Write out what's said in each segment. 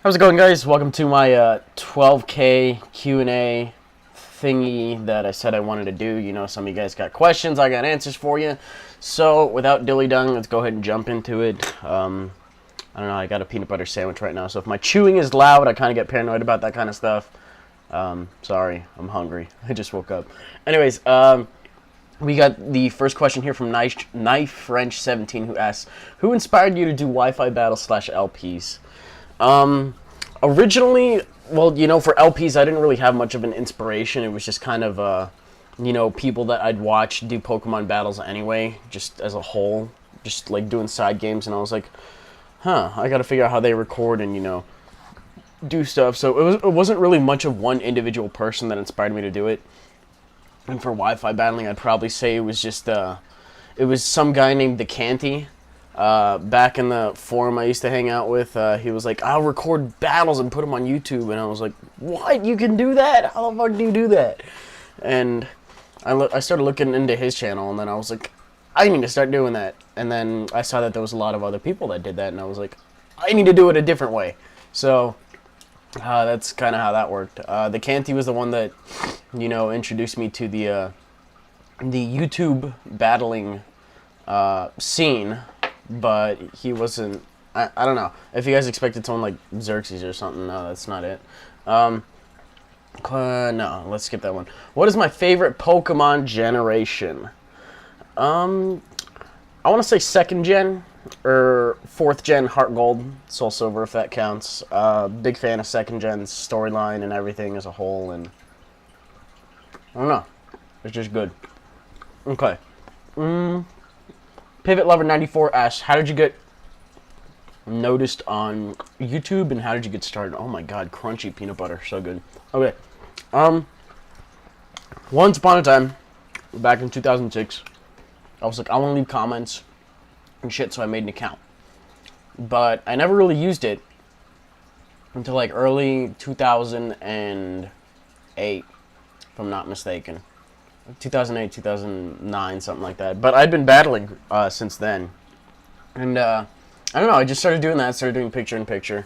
How's it going, guys? Welcome to my 12K Q&A thingy that I said I wanted to do. You know, some of you guys got questions, I got answers for you. So, without dilly-dung, let's go ahead and jump into it. I don't know, I got a peanut butter sandwich right now, so if my chewing is loud, I kind of get paranoid about that kind of stuff. Sorry, I'm hungry. I just woke up. Anyways, we got the first question here from Knife French 17, who asks, who inspired you to do Wi-Fi battles / LPs? Originally, well, you know, for LPs, I didn't really have much of an inspiration. It was just kind of, you know, people that I'd watch do Pokemon battles anyway, just as a whole, just like doing side games, and I was like, huh, I gotta figure out how they record and, you know, do stuff. So it wasn't really much of one individual person that inspired me to do it. And for Wi-Fi battling, I'd probably say it was just, it was some guy named the Canty. Back in the forum I used to hang out with, he was like, I'll record battles and put them on YouTube. And I was like, what? You can do that? How the fuck do you do that? And I started looking into his channel, and then I was like, I need to start doing that. And then I saw that there was a lot of other people that did that, and I was like, I need to do it a different way. So that's kind of how that worked. The Canty was the one that, you know, introduced me to the YouTube battling scene. But he wasn't, I don't know. If you guys expected someone like Xerxes or something, no, that's not it. No, let's skip that one. What is my favorite Pokemon generation? I want to say 2nd gen, or 4th gen Heart Gold, Soul Silver, if that counts. Big fan of 2nd gen's storyline and everything as a whole, and I don't know. It's just good. Okay. Pivot Lover 94 asks, how did you get noticed on YouTube, and how did you get started? Oh my god, crunchy peanut butter, so good. Okay, once upon a time, back in 2006, I was like, I want to leave comments and shit, so I made an account. But I never really used it until like early 2008, if I'm not mistaken. 2008, 2009, something like that. But I'd been battling since then. And I don't know, I just started doing that, started doing picture-in-picture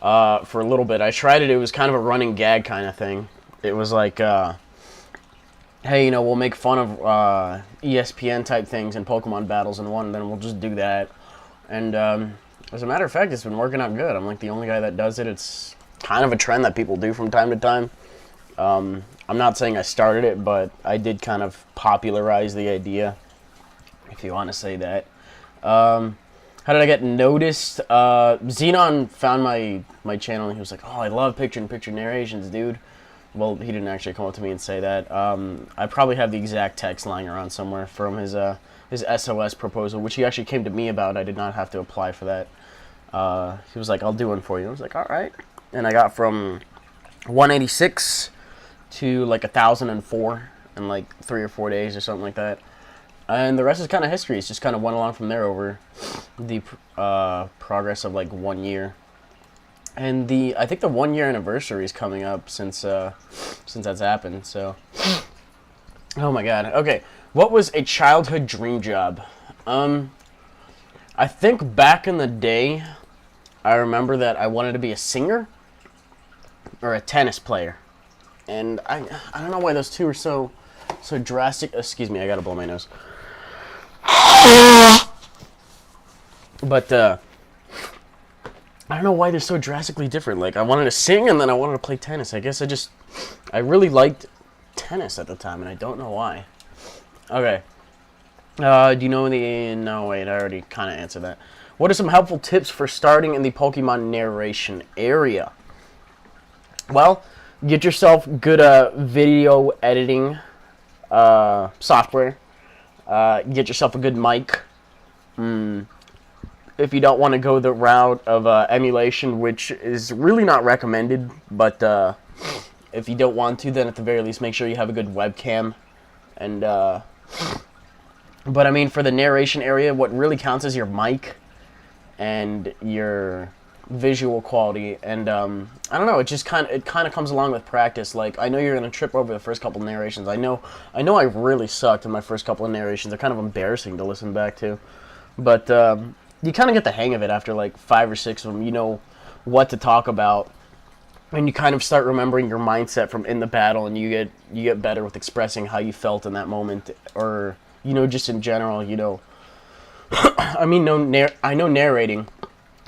for a little bit. I tried it, it was kind of a running gag kind of thing. It was like, hey, you know, we'll make fun of ESPN type things and Pokemon battles in one, and then we'll just do that. And as a matter of fact, it's been working out good. I'm like the only guy that does it. It's kind of a trend that people do from time to time. I'm not saying I started it, but I did kind of popularize the idea, if you want to say that. How did I get noticed? Xenon found my channel, and he was like, oh, I love picture-in-picture narrations, dude. Well, he didn't actually come up to me and say that. I probably have the exact text lying around somewhere from his SOS proposal, which he actually came to me about. I did not have to apply for that. He was like, I'll do one for you. I was like, all right. And I got from 186 to like 1,004 in like 3 or 4 days or something like that, and the rest is kind of history. It's just kind of went along from there over the progress of like 1 year, and I think the 1 year anniversary is coming up since that's happened. So, oh my god. Okay, what was a childhood dream job? I think back in the day, I remember that I wanted to be a singer or a tennis player. And I don't know why those two are so drastic. Excuse me, I gotta blow my nose. But I don't know why they're so drastically different. Like, I wanted to sing, and then I wanted to play tennis. I guess I really liked tennis at the time, and I don't know why. Okay. Do you know no, wait, I already kind of answered that. What are some helpful tips for starting in the Pokemon narration area? Well, get yourself good video editing software. Get yourself a good mic. If you don't want to go the route of emulation, which is really not recommended, but if you don't want to, then at the very least make sure you have a good webcam. And but I mean, for the narration area, what really counts is your mic and your visual quality, and I don't know, it kind of comes along with practice. Like, I know you're gonna trip over the first couple of narrations. I know I really sucked in my first couple of narrations. They're kind of embarrassing to listen back to, but you kind of get the hang of it after like 5 or 6 of them. You know what to talk about, and you kind of start remembering your mindset from in the battle, and you get better with expressing how you felt in that moment, or just in general. I mean, I know narrating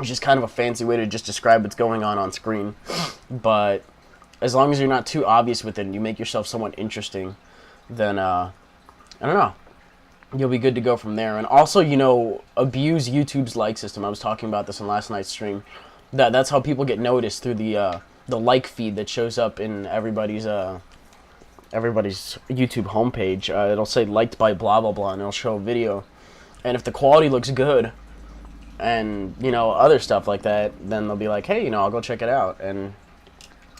is just kind of a fancy way to just describe what's going on screen, but as long as you're not too obvious with it and you make yourself somewhat interesting, then I don't know, you'll be good to go from there. And also, abuse YouTube's like system. I was talking about this in last night's stream. That's how people get noticed, through the like feed that shows up in everybody's YouTube homepage. It'll say liked by blah blah blah, and it'll show a video. And if the quality looks good, and other stuff like that, then they'll be like, hey, I'll go check it out, and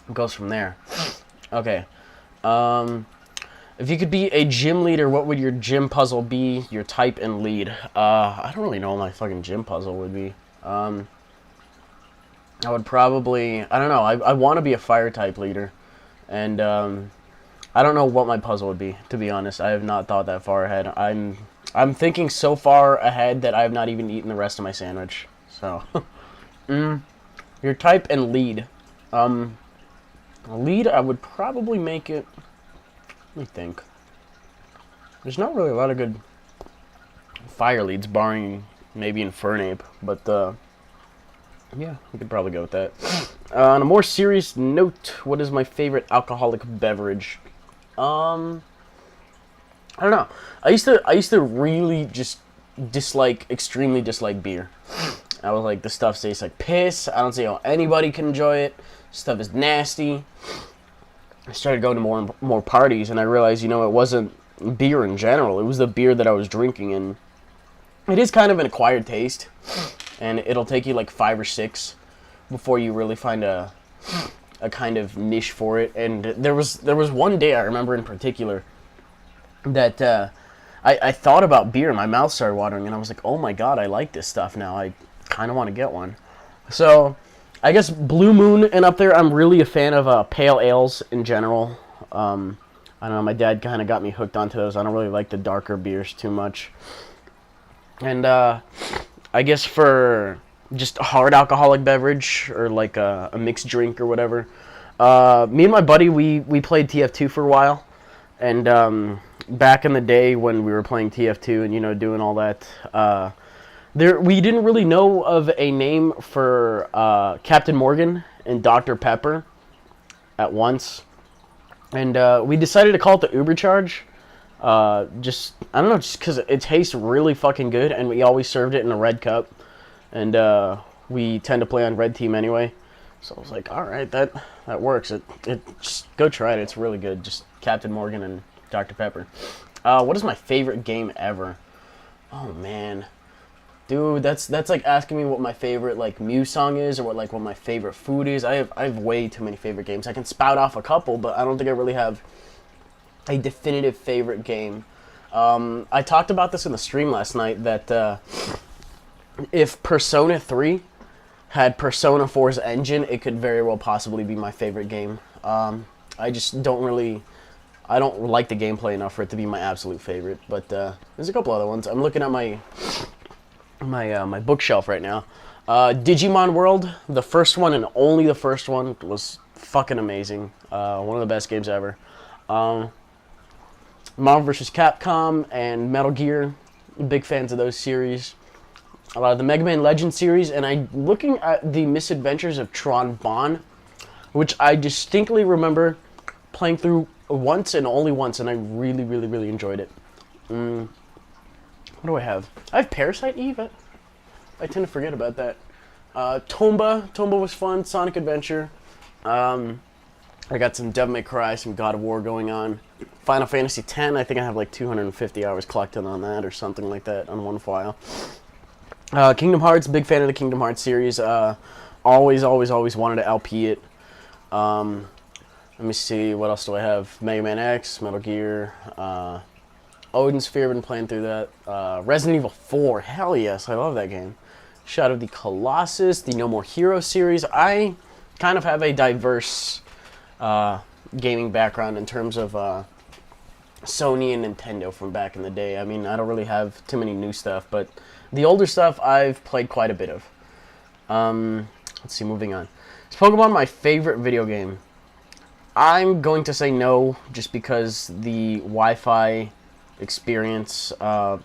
it goes from there. Okay. If you could be a gym leader, what would your gym puzzle be? Your type and lead. I don't really know what my fucking gym puzzle would be. I would probably, I don't know, I want to be a fire type leader, and I don't know what my puzzle would be, to be honest. I have not thought that far ahead. I'm thinking so far ahead that I have not even eaten the rest of my sandwich. So, your type and lead. Lead, I would probably make it. Let me think. There's not really a lot of good fire leads, barring maybe Infernape, but yeah, we could probably go with that. On a more serious note, what is my favorite alcoholic beverage? I don't know. I used to really just extremely dislike beer. I was like, this stuff tastes like piss. I don't see how anybody can enjoy it. This stuff is nasty. I started going to more and more parties, and I realized, it wasn't beer in general. It was the beer that I was drinking, and it is kind of an acquired taste, and it'll take you like 5 or 6 before you really find a kind of niche for it. And there was one day I remember in particular that I thought about beer, and my mouth started watering, and I was like, oh my god, I like this stuff now. I kind of want to get one. So I guess Blue Moon and up there. I'm really a fan of pale ales in general. I don't know, my dad kind of got me hooked onto those. I don't really like the darker beers too much. And I guess for just a hard alcoholic beverage, or like a mixed drink or whatever, me and my buddy, we played TF2 for a while. And back in the day when we were playing TF2 and doing all that, we didn't really know of a name for Captain Morgan and Dr. Pepper at once, and we decided to call it the Uber Charge. I don't know, just because it tastes really fucking good, and we always served it in a red cup, and we tend to play on red team anyway. So I was like, all right, that works. It just go try it. It's really good. Just Captain Morgan and Dr. Pepper. What is my favorite game ever? Oh man. Dude, that's like asking me what my favorite like Muse song is, or what my favorite food is. I have way too many favorite games. I can spout off a couple, but I don't think I really have a definitive favorite game. I talked about this in the stream last night, that if Persona 3 had Persona 4's engine, it could very well possibly be my favorite game. I just don't like the gameplay enough for it to be my absolute favorite. But there's a couple other ones. I'm looking at my bookshelf right now. Digimon World, the first one and only the first one, was fucking amazing. One of the best games ever. Marvel vs. Capcom and Metal Gear, big fans of those series. A lot of the Mega Man Legends series, and I'm looking at the Misadventures of Tron Bonne, which I distinctly remember playing through once and only once, and I really, really, really enjoyed it. What do I have? I have Parasite Eve. I tend to forget about that. Tomba was fun. Sonic Adventure. I got some Devil May Cry, some God of War going on. Final Fantasy X, I think I have like 250 hours collected on that, or something like that, on one file. Kingdom Hearts, big fan of the Kingdom Hearts series. Always wanted to LP it. Let me see, what else do I have? Mega Man X, Metal Gear, Odin Sphere, been playing through that. Resident Evil 4, hell yes, I love that game. Shadow of the Colossus, the No More Heroes series. I kind of have a diverse gaming background in terms of Sony and Nintendo from back in the day. I mean, I don't really have too many new stuff, but the older stuff I've played quite a bit of. Let's see, moving on. Is Pokemon my favorite video game? I'm going to say no, just because the Wi-Fi experience kind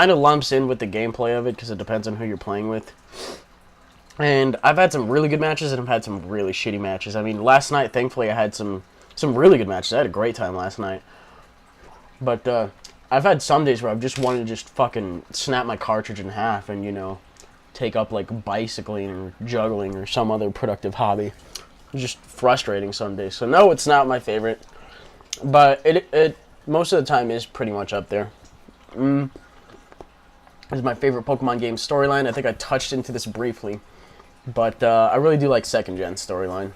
of lumps in with the gameplay of it, because it depends on who you're playing with. And I've had some really good matches, and I've had some really shitty matches. I mean, last night, thankfully, I had some really good matches. I had a great time last night. But I've had some days where I've just wanted to just fucking snap my cartridge in half and, you know, take up, like, bicycling or juggling or some other productive hobby. It's just frustrating some days. So, no, it's not my favorite. But it most of the time is pretty much up there. This is my favorite Pokemon game storyline. I think I touched into this briefly. But I really do like 2nd Gen storyline.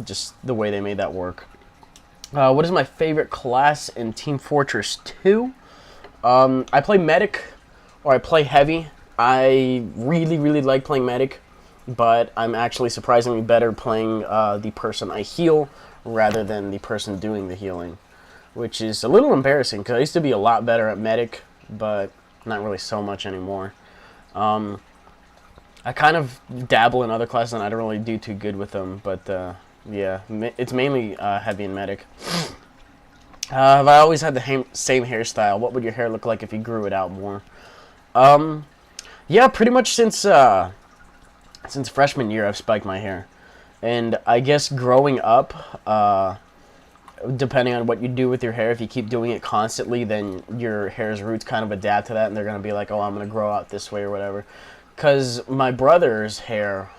Just the way they made that work. What is my favorite class in Team Fortress 2? I play Medic, or I play Heavy. I really, really like playing Medic, but I'm actually surprisingly better playing the person I heal rather than the person doing the healing, which is a little embarrassing because I used to be a lot better at Medic, but not really so much anymore. I kind of dabble in other classes and I don't really do too good with them, but yeah, it's mainly Heavy and Medic. Have I always had the same hairstyle? What would your hair look like if you grew it out more? Yeah, pretty much since freshman year, I've spiked my hair. And I guess growing up, depending on what you do with your hair, if you keep doing it constantly, then your hair's roots kind of adapt to that, and they're going to be like, oh, I'm going to grow out this way or whatever. Because my brother's hair,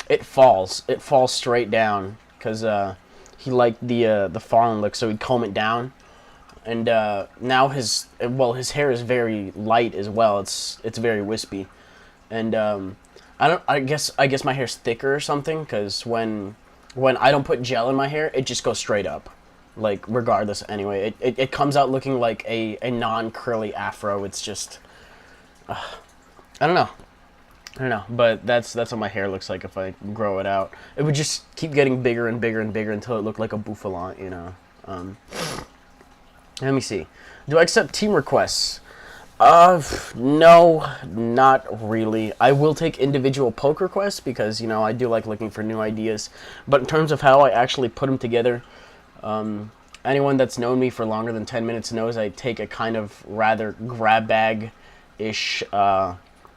it falls straight down, because he liked the fallen look, so he'd comb it down. And now his hair is very light as well. It's very wispy, and I guess my hair's thicker or something, because when I don't put gel in my hair, it just goes straight up, like regardless. Anyway, it comes out looking like a non-curly afro. It's just I don't know, but that's what my hair looks like if I grow it out. It would just keep getting bigger and bigger and bigger until it looked like a bouffant, you know. Let me see. Do I accept team requests? No, not really. I will take individual poke requests because, you know, I do like looking for new ideas. But in terms of how I actually put them together, anyone that's known me for longer than 10 minutes knows I take a kind of rather grab bag-ish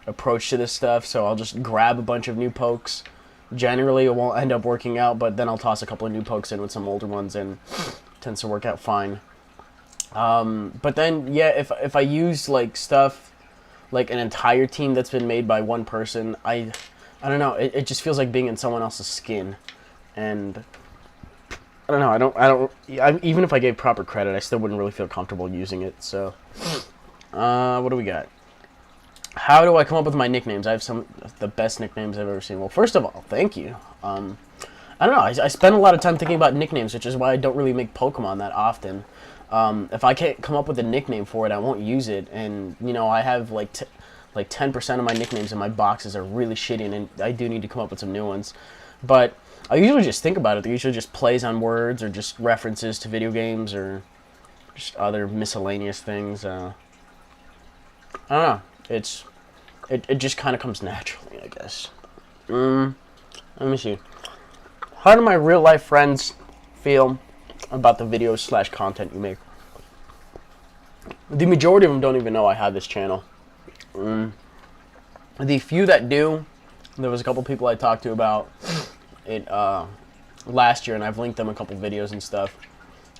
approach to this stuff. So I'll just grab a bunch of new pokes. Generally, it won't end up working out, but then I'll toss a couple of new pokes in with some older ones, and it tends to work out fine. But then, yeah, if I use, like, stuff, like an entire team that's been made by one person, I don't know, it just feels like being in someone else's skin, and I don't know, even if I gave proper credit, I still wouldn't really feel comfortable using it, so, what do we got? How do I come up with my nicknames? I have some of the best nicknames I've ever seen. Well, first of all, thank you. I don't know, I spend a lot of time thinking about nicknames, which is why I don't really make Pokemon that often. If I can't come up with a nickname for it, I won't use it. And, you know, I have like 10% of my nicknames in my boxes are really shitty, and I do need to come up with some new ones. But I usually just think about it. They're usually just plays on words or just references to video games or just other miscellaneous things. I don't know. It just kind of comes naturally, I guess. Let me see. How do my real life friends feel about the videos / content you make? The majority of them don't even know I have this channel. The few that do, there was a couple people I talked to about it last year, and I've linked them a couple videos and stuff.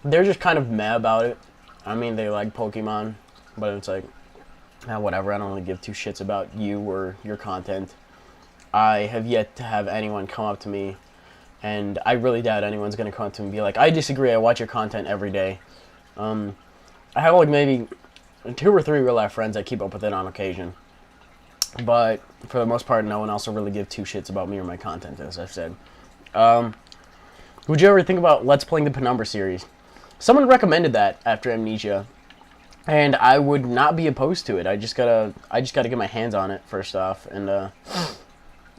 They're just kind of meh about it. I mean, they like Pokemon, but it's like, whatever, I don't really give two shits about you or your content. I have yet to have anyone come up to me, and I really doubt anyone's going to come up to me and be like, I disagree, I watch your content every day. I have like maybe 2 or 3 real life friends that keep up with it on occasion. But for the most part, no one else will really give 2 shits about me or my content, as I've said. Would you ever think about Let's Playing the Penumbra series? Someone recommended that after Amnesia, and I would not be opposed to it. I just gotta get my hands on it first off, and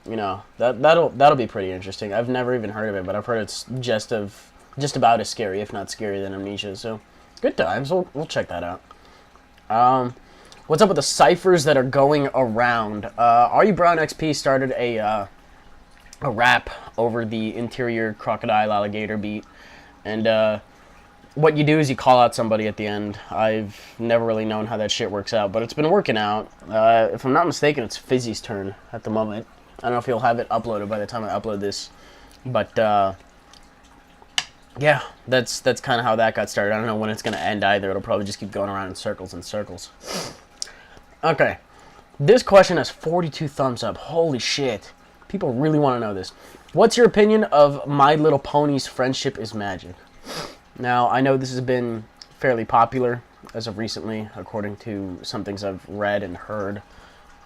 you know, that'll be pretty interesting. I've never even heard of it, but I've heard it's just about as scary, if not scarier, than Amnesia. So good times. We'll check that out. What's up with the ciphers that are going around? Are You Brown XP started a a wrap over the interior crocodile alligator beat, and what you do is you call out somebody at the end. I've never really known how that shit works out, but it's been working out. If I'm not mistaken, it's Fizzy's turn at the moment. I don't know if he'll have it uploaded by the time I upload this, but yeah, that's kind of how that got started. I don't know when it's gonna end either. It'll probably just keep going around in circles and circles. Okay, this question has 42 thumbs up. Holy shit, people really want to know this. What's your opinion of My Little Pony's Friendship is Magic? Now, I know this has been fairly popular as of recently, according to some things I've read and heard.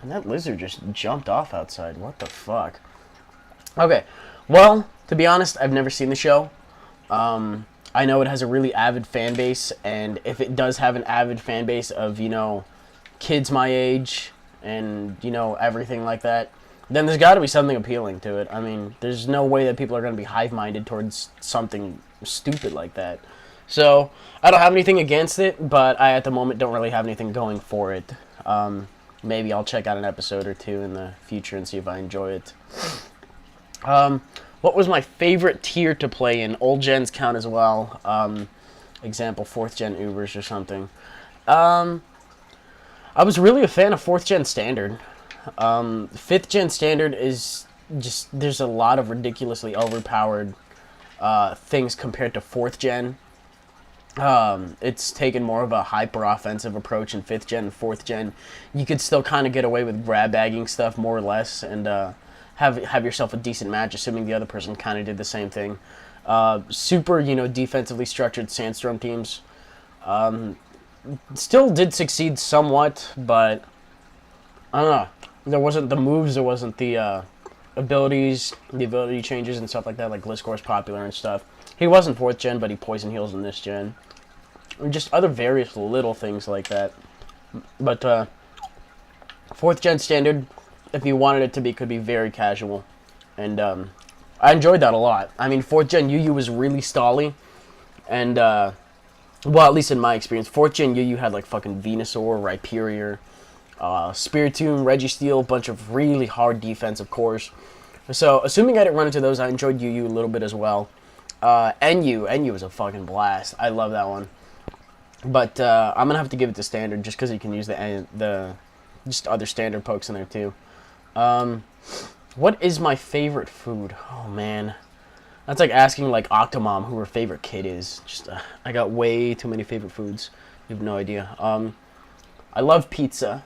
And that lizard just jumped off outside. What the fuck? Okay, well, to be honest, I've never seen the show. I know it has a really avid fan base, and if it does have an avid fan base of, you know, kids my age and, you know, everything like that, then there's got to be something appealing to it. I mean, there's no way that people are going to be hive-minded towards something stupid like that. So, I don't have anything against it, but I, at the moment, don't really have anything going for it. Maybe I'll check out an episode or two in the future and see if I enjoy it. What was my favorite tier to play in? Old gens count as well. Example, 4th gen Ubers or something. I was really a fan of 4th gen Standard. 5th gen Standard is just, there's a lot of ridiculously overpowered things compared to 4th gen. It's taken more of a hyper offensive approach in 5th gen and 4th gen. You could still kind of get away with grab bagging stuff more or less, and have yourself a decent match, assuming the other person kind of did the same thing. Super, you know, defensively structured Sandstorm teams still did succeed somewhat, but I don't know. There wasn't the moves, there wasn't the abilities, the ability changes and stuff like that, like Gliscor's popular and stuff. He wasn't 4th gen, but he poison heals in this gen. And just other various little things like that. But 4th gen Standard, if you wanted it to be, could be very casual. And I enjoyed that a lot. I mean, 4th gen Yu was really stally. And, well, at least in my experience, 4th gen Yu had like fucking Venusaur, Rhyperior, Spiritomb, Registeel, a bunch of really hard defensive cores. So, assuming I didn't run into those, I enjoyed Yu a little bit as well. NU was a fucking blast. I love that one. But I'm gonna have to give it to Standard just because you can use the just other Standard pokes in there too. What is my favorite food? Oh man, that's like asking like Octomom who her favorite kid is. Just I got way too many favorite foods. You have no idea. I love pizza.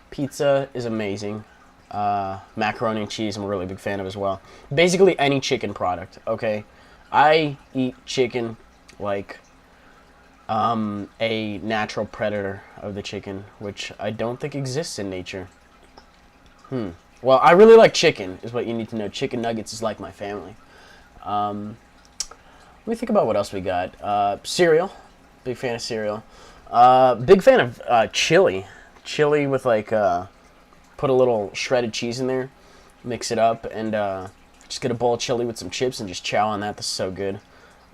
Pizza is amazing. Macaroni and cheese I'm a really big fan of as well. Basically any chicken product, okay? I eat chicken like a natural predator of the chicken, which I don't think exists in nature. Well, I really like chicken, is what you need to know. Chicken nuggets is like my family. Let me think about what else we got. Cereal. Big fan of cereal. Big fan of chili. Chili with like, put a little shredded cheese in there, mix it up, and just get a bowl of chili with some chips and just chow on that. That's so good.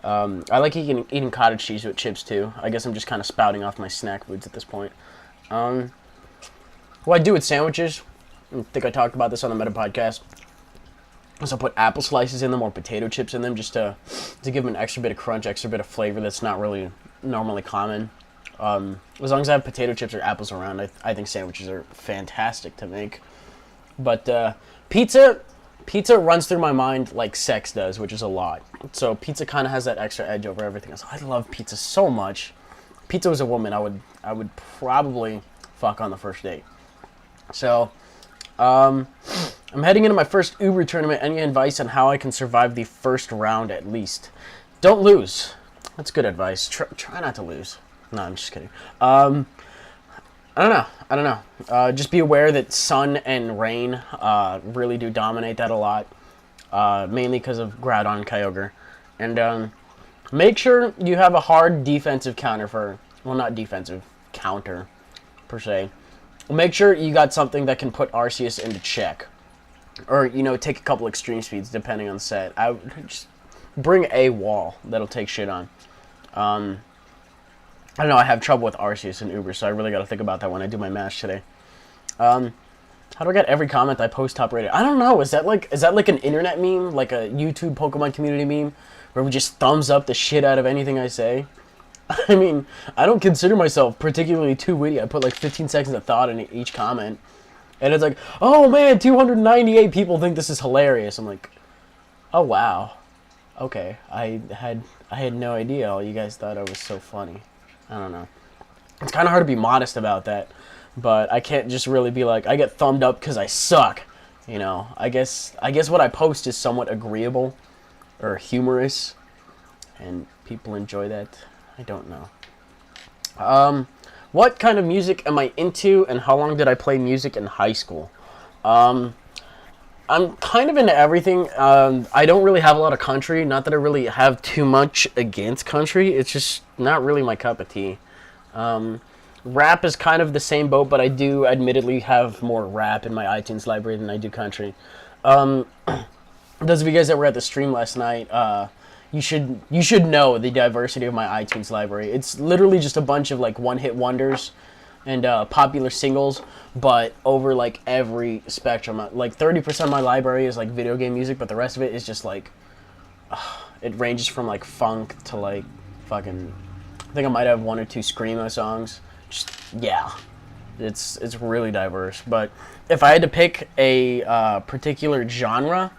I like eating cottage cheese with chips too. I guess I'm just kind of spouting off my snack foods at this point. What I do with sandwiches, I think I talked about this on the Meta podcast, is I'll put apple slices in them or potato chips in them just to give them an extra bit of crunch, extra bit of flavor that's not really normally common. As long as I have potato chips or apples around, I think sandwiches are fantastic to make. But pizza runs through my mind like sex does, which is a lot. So pizza kind of has that extra edge over everything else. I love pizza so much. Pizza was a woman I would probably fuck on the first date. So I'm heading into my first Uber tournament. Any advice on how I can survive the first round at least? Don't lose. That's good advice. Try not to lose. No, I'm just kidding. I don't know. Just be aware that sun and rain really do dominate that a lot. Mainly because of Groudon and Kyogre. And make sure you have a hard defensive counter for... Well, not defensive. Counter, per se. Make sure you got something that can put Arceus into check. Or, you know, take a couple extreme speeds, depending on the set. I would just bring a wall that'll take shit on. I don't know, I have trouble with Arceus and Uber, so I really got to think about that when I do my match today. The How do I get every comment I post top rated? I don't know. Is that like an internet meme, like a YouTube Pokemon community meme, where we just thumbs up the shit out of anything I say? I mean, I don't consider myself particularly too witty. I put like 15 seconds of thought in each comment, and it's like, oh man, 298 people think this is hilarious. I'm like, oh wow, okay. I had no idea. All you guys thought I was so funny. I don't know. It's kind of hard to be modest about that. But I can't just really be like, I get thumbed up because I suck. You know, I guess what I post is somewhat agreeable or humorous, and people enjoy that. I don't know. What kind of music am I into, and how long did I play music in high school? I'm kind of into everything. I don't really have a lot of country. Not that I really have too much against country. It's just not really my cup of tea. Rap is kind of the same boat, but I do admittedly have more rap in my iTunes library than I do country. Those of you guys that were at the stream last night, you should know the diversity of my iTunes library. It's literally just a bunch of like one-hit wonders and popular singles, but over like every spectrum. Like 30% of my library is like video game music, but the rest of it is just like it ranges from like funk to like fucking. I think I might have one or two screamo songs. Just, yeah, it's really diverse. But if I had to pick a particular genre,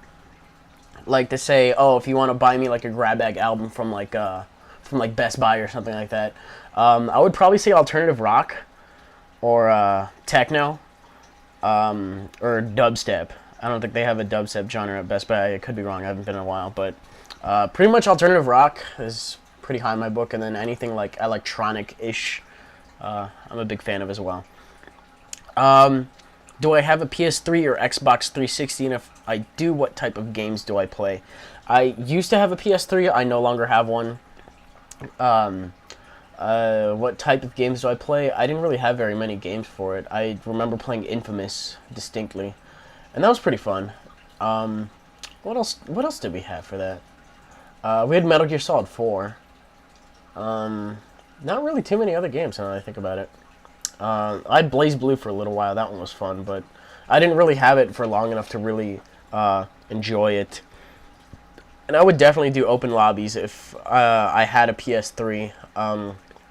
like to say, oh, if you want to buy me like a grab bag album from like Best Buy or something like that, I would probably say alternative rock or techno or dubstep. I don't think they have a dubstep genre at Best Buy. I could be wrong. I haven't been in a while, but pretty much alternative rock is pretty high in my book, and then anything like electronic-ish, I'm a big fan of as well. Do I have a PS3 or Xbox 360, and if I do, what type of games do I play? I used to have a PS3, I no longer have one. What type of games do I play? I didn't really have very many games for it. I remember playing Infamous distinctly, and that was pretty fun. What else did we have for that? We had Metal Gear Solid 4. Not really too many other games now that I think about it. I had Blaze Blue for a little while. That one was fun, but I didn't really have it for long enough to really enjoy it. And I would definitely do open lobbies if I had a PS3.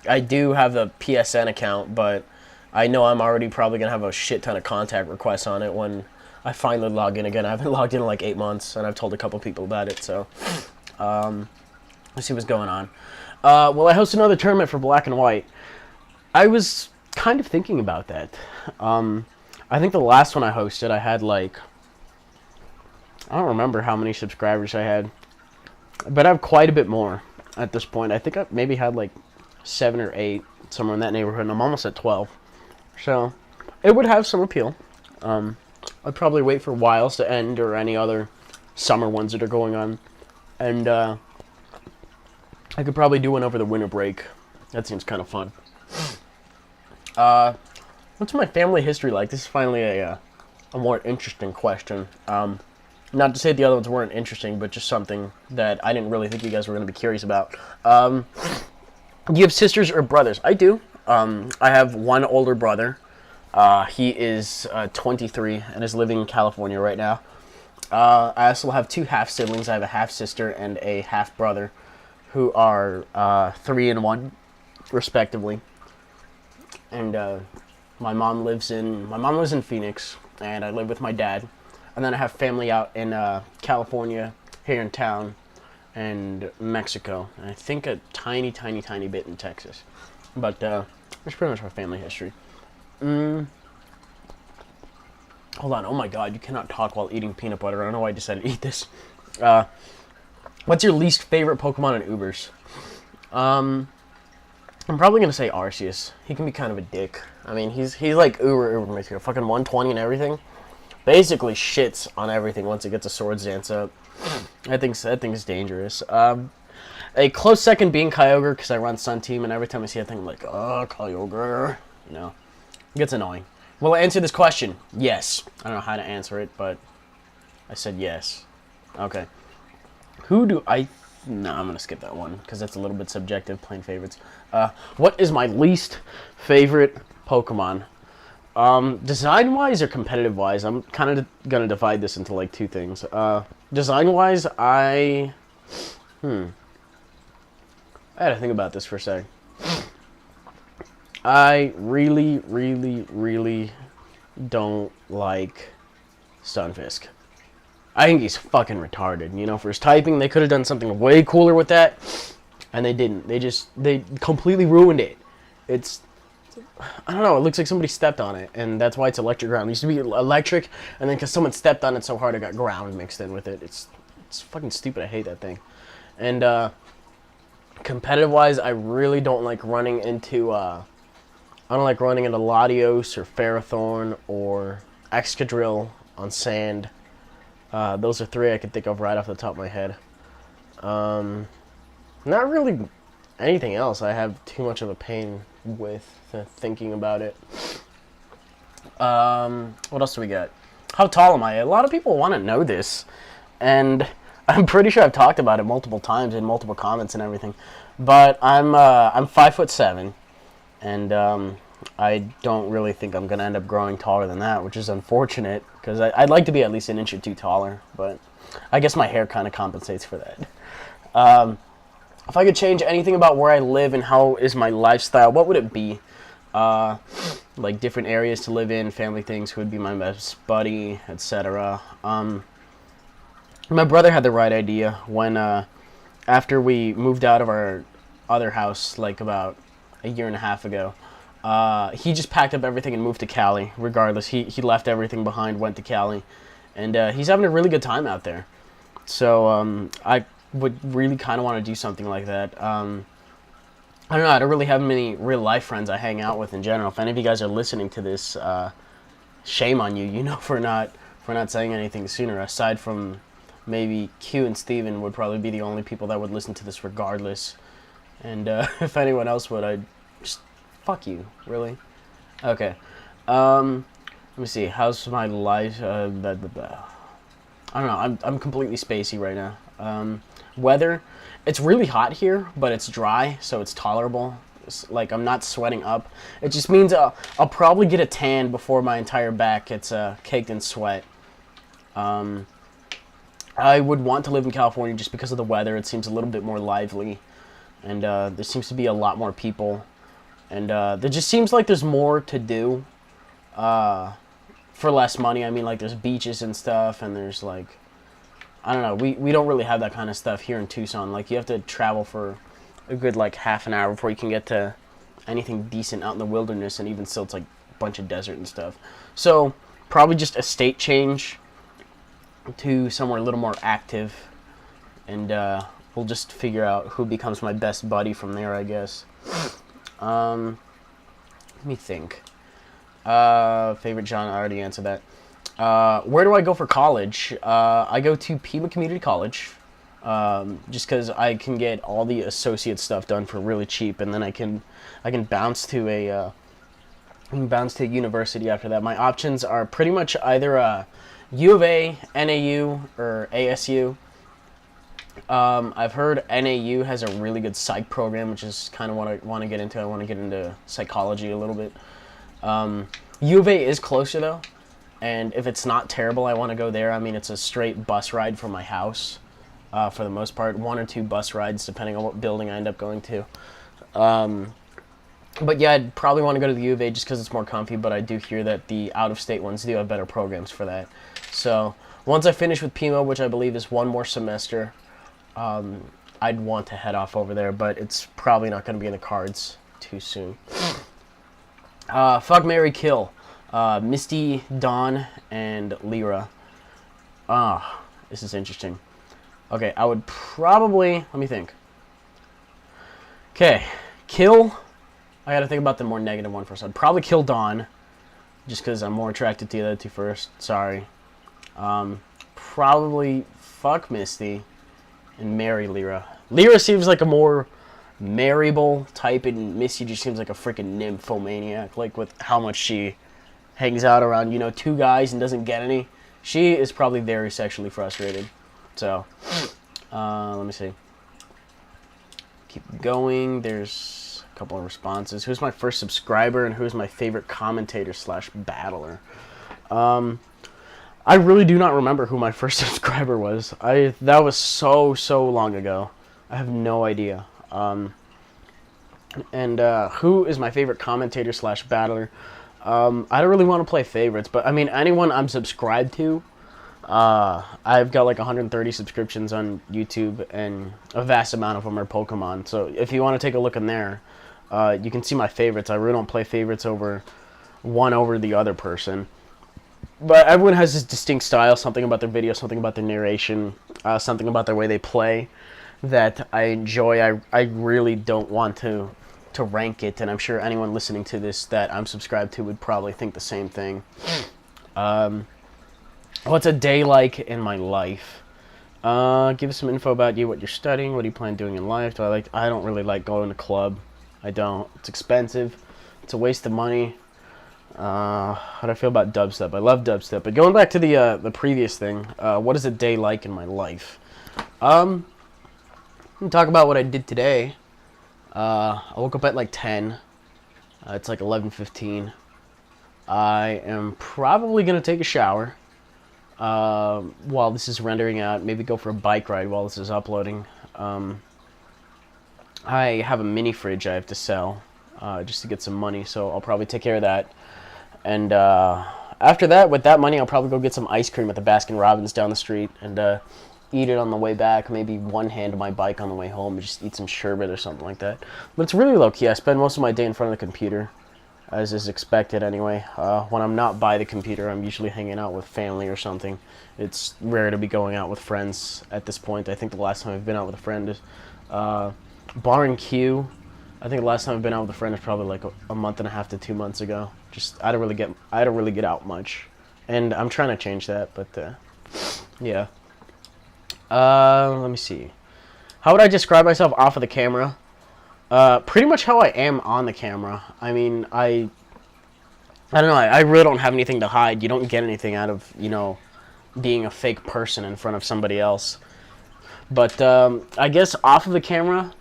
I do have the PSN account, but I know I'm already probably going to have a shit ton of contact requests on it when I finally log in again. I haven't logged in like 8 months, and I've told a couple people about it, so let's see what's going on. Will I host another tournament for Black and White? I was kind of thinking about that. I think the last one I hosted, I had like, I don't remember how many subscribers I had, but I have quite a bit more at this point. I think I maybe had like 7 or 8, somewhere in that neighborhood, and I'm almost at 12. So it would have some appeal. I'd probably wait for Wilds to end or any other summer ones that are going on, and I could probably do one over the winter break. That seems kind of fun. What's my family history like? This is finally a more interesting question. Not to say the other ones weren't interesting, but just something that I didn't really think you guys were going to be curious about. Do you have sisters or brothers? I do. I have one older brother. He is 23 and is living in California right now. I also have 2 half-siblings. I have a half-sister and a half-brother who are 3 and 1, respectively. And my mom lives in Phoenix, and I live with my dad. And then I have family out in California, here in town, and Mexico. And I think a tiny, tiny, tiny bit in Texas. But that's pretty much my family history. Hold on. Oh my god, you cannot talk while eating peanut butter. I don't know why I decided to eat this. What's your least favorite Pokemon in Ubers? I'm probably going to say Arceus. He can be kind of a dick. I mean, he's like uber material. Fucking 120 and everything. Basically shits on everything once it gets a Swords Dance up. That thing's dangerous. A close second being Kyogre, because I run Sun Team, and every time I see that thing, I'm like, oh, Kyogre. You know, it gets annoying. Will I answer this question? Yes. I don't know how to answer it, but I said yes. Okay. Who do I... No, I'm going to skip that one, because that's a little bit subjective, playing favorites. What is my least favorite Pokemon? Design-wise or competitive-wise, I'm kind of gonna divide this into like two things. Design-wise, I had to think about this for a second. I really, really, really don't like Stunfisk. I think he's fucking retarded. You know, for his typing, they could have done something way cooler with that, and they didn't. They completely ruined it. It's, I don't know, it looks like somebody stepped on it, and that's why it's electric ground. It used to be electric, and then because someone stepped on it so hard, it got ground mixed in with it. It's fucking stupid. I hate that thing. And, competitive-wise, I really don't like running into, I don't like running into Latios or Ferrothorn or Excadrill on sand. Those are three I can think of right off the top of my head. Not really anything else I have too much of a pain with thinking about it. What else do we got? How tall am I? A lot of people want to know this, and I'm pretty sure I've talked about it multiple times in multiple comments and everything. But I'm 5'7", and I don't really think I'm gonna end up growing taller than that, which is unfortunate because I'd like to be at least an inch or two taller. But I guess my hair kind of compensates for that. If I could change anything about where I live and how is my lifestyle, what would it be? Like different areas to live in, family things, who would be my best buddy, etc. My brother had the right idea when, after we moved out of our other house, like about a year and a half ago, he just packed up everything and moved to Cali, regardless. He left everything behind, went to Cali, and he's having a really good time out there. So I would really kind of want to do something like that. I don't know, I don't really have many real-life friends I hang out with in general. If any of you guys are listening to this, shame on you, you know, for not saying anything sooner, aside from maybe Q and Steven would probably be the only people that would listen to this regardless. And if anyone else would, I'd just fuck you, really. Okay. Let me see. How's my life? I don't know. I'm completely spacey right now. Weather. It's really hot here, but it's dry, so it's tolerable. It's like I'm not sweating up. It just means I'll probably get a tan before my entire back gets caked in sweat. I would want to live in California just because of the weather. It seems a little bit more lively, and there seems to be a lot more people, and there just seems like there's more to do for less money. I mean, like, there's beaches and stuff, and there's, like, I don't know, we don't really have that kind of stuff here in Tucson. Like, you have to travel for a good, like, half an hour before you can get to anything decent out in the wilderness, and even still it's, like, a bunch of desert and stuff. So, probably just a state change to somewhere a little more active, and we'll just figure out who becomes my best buddy from there, I guess. Let me think. Favorite genre, I already answered that. Where do I go for college? I go to Pima Community College, just because I can get all the associate stuff done for really cheap, and then I can bounce to a university after that. My options are pretty much either U of A, NAU, or ASU. I've heard NAU has a really good psych program, which is kind of what I want to get into. I want to get into psychology a little bit. U of A is closer, though, and if it's not terrible, I want to go there. I mean, it's a straight bus ride from my house, for the most part. 1 or 2 bus rides, depending on what building I end up going to. But yeah, I'd probably want to go to the U of A just because it's more comfy, but I do hear that the out-of-state ones do have better programs for that. So, once I finish with Pima, which I believe is 1 more semester, I'd want to head off over there, but it's probably not going to be in the cards too soon. Fuck, marry, kill. Misty, Dawn, and Lyra. This is interesting. Okay, I would probably... Let me think. Okay, kill... I gotta think about the more negative one first. I'd probably kill Dawn, just because I'm more attracted to the other two first. Sorry. Probably fuck Misty and marry Lyra. Lyra seems like a more marryable type, and Misty just seems like a freaking nymphomaniac, like with how much she hangs out around, you know, 2 guys and doesn't get any. She is probably very sexually frustrated. So, let me see. Keep going. There's A couple of responses. Who's my first subscriber and who's my favorite commentator slash battler? I really do not remember who my first subscriber was. That was so long ago. I have no idea. And who is my favorite commentator slash battler? I don't really want to play favorites, but I mean anyone I'm subscribed to. I've got like 130 subscriptions on YouTube, and a vast amount of them are Pokemon. So if you want to take a look in there, you can see my favorites. I really don't play favorites over the other person. But everyone has this distinct style, something about their video, something about their narration, something about the way they play that I enjoy. I really don't want to rank it, and I'm sure anyone listening to this that I'm subscribed to would probably think the same thing. What's a day like in my life? Give us some info about you, what you're studying, what do you plan on doing in life. I don't really like going to club. I don't. It's expensive. It's a waste of money. How do I feel about dubstep? I love dubstep. But going back to the previous thing, what is a day like in my life? I'm gonna talk about what I did today. I woke up at like 10. It's like 11:15. I am probably gonna take a shower while this is rendering out. Maybe go for a bike ride while this is uploading. I have a mini fridge I have to sell just to get some money, so I'll probably take care of that. And after that, with that money, I'll probably go get some ice cream at the Baskin-Robbins down the street and eat it on the way back. Maybe one-hand my bike on the way home and just eat some sherbet or something like that. But it's really low-key. I spend most of my day in front of the computer, as is expected anyway. When I'm not by the computer, I'm usually hanging out with family or something. It's rare to be going out with friends at this point. I think the last time I've been out with a friend is, barring Q, I think the last time I've been out with a friend is probably like a month and a half to 2 months ago. Just I don't really get out much, and I'm trying to change that. But yeah. Let me see. How would I describe myself off of the camera? Pretty much how I am on the camera. I mean, I don't know. I really don't have anything to hide. You don't get anything out of being a fake person in front of somebody else. But I guess off of the camera,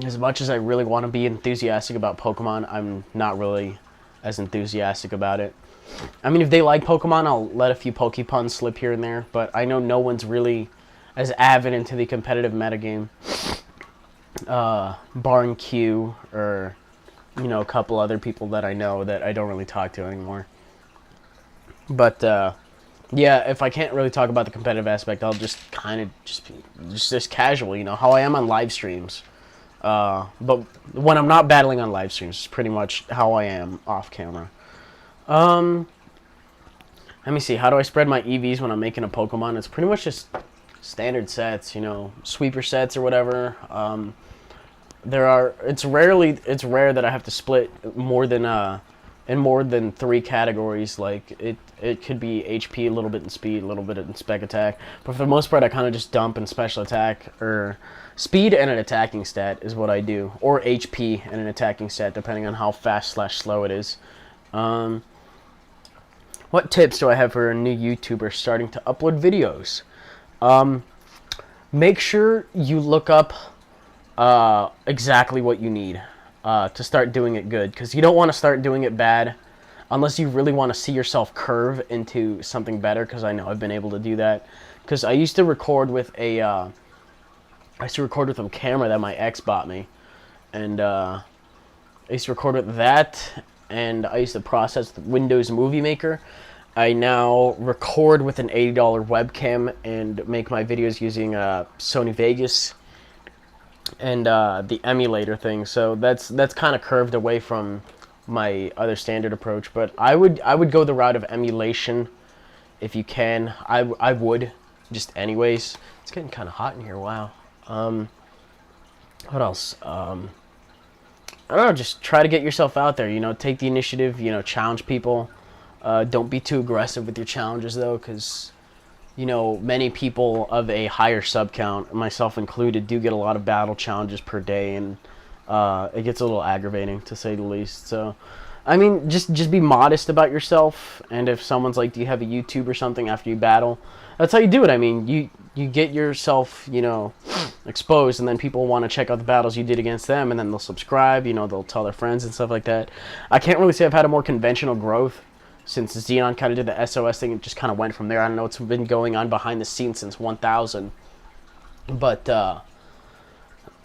as much as I really want to be enthusiastic about Pokemon, I'm not really as enthusiastic about it. I mean, if they like Pokemon, I'll let a few Pokepuns slip here and there, but I know no one's really as avid into the competitive metagame, barring Q or, a couple other people that I know that I don't really talk to anymore. But, yeah, if I can't really talk about the competitive aspect, I'll just kind of just casual, how I am on live streams. But when I'm not battling on live streams, it's pretty much how I am off camera. Let me see. How do I spread my EVs when I'm making a Pokemon? It's pretty much just standard sets, sweeper sets or whatever. It's rare that I have to split more than in more than 3 categories. Like it could be HP, a little bit in speed, a little bit in spec attack. But for the most part, I kind of just dump in special attack, or speed and an attacking stat is what I do, or HP and an attacking stat, depending on how fast/slow it is. What tips do I have for a new YouTuber starting to upload videos? Make sure you look up exactly what you need to start doing it good, because you don't want to start doing it bad unless you really want to see yourself curve into something better, because I know I've been able to do that. Because I used to record with a camera that my ex bought me, and I used to record with that, and I used to process the Windows Movie Maker. I now record with an $80 webcam and make my videos using Sony Vegas and the emulator thing. So that's kind of curved away from my other standard approach. But I would go the route of emulation if you can. I would, just anyways. It's getting kind of hot in here. Wow. What else? I don't know. Just try to get yourself out there. Take the initiative. Challenge people. Don't be too aggressive with your challenges, though, because, many people of a higher sub count, myself included, do get a lot of battle challenges per day, and it gets a little aggravating, to say the least. So, I mean, just be modest about yourself. And if someone's like, "Do you have a YouTube or something?" after you battle, that's how you do it. I mean, you get yourself, exposed, and then people want to check out the battles you did against them, and then they'll subscribe. They'll tell their friends and stuff like that. I can't really say I've had a more conventional growth since Xenon kind of did the SOS thing. It just kind of went from there. I don't know what's been going on behind the scenes since 1000, but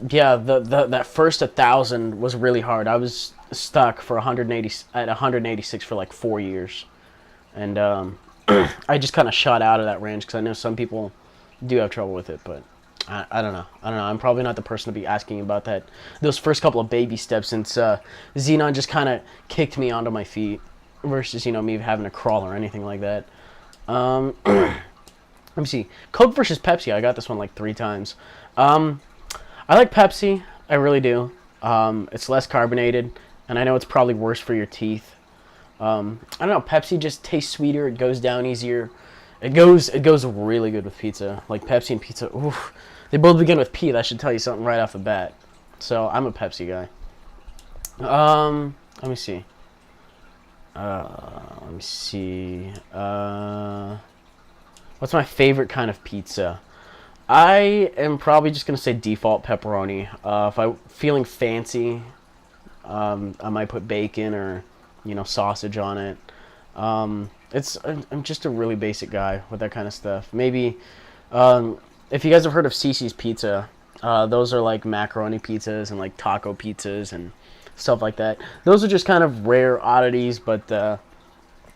yeah, that first 1000 was really hard. I was stuck for 186 for like 4 years, and I just kind of shot out of that range because I know some people do have trouble with it, but I don't know. I'm probably not the person to be asking about those first couple of baby steps, since Xenon just kind of kicked me onto my feet versus me having to crawl or anything like that. Let me see. Coke versus Pepsi. I got this one like 3 times. I like Pepsi. I really do. It's less carbonated, and I know it's probably worse for your teeth. I don't know. Pepsi just tastes sweeter. It goes down easier. It goes really good with pizza. Like Pepsi and pizza. Oof. They both begin with P. That should tell you something right off the bat. So I'm a Pepsi guy. Let me see. What's my favorite kind of pizza? I am probably just going to say default pepperoni. If I'm feeling fancy, I might put bacon or, sausage on it. I'm just a really basic guy with that kind of stuff. Maybe, if you guys have heard of Cece's Pizza, those are like macaroni pizzas and like taco pizzas and stuff like that. Those are just kind of rare oddities, but they're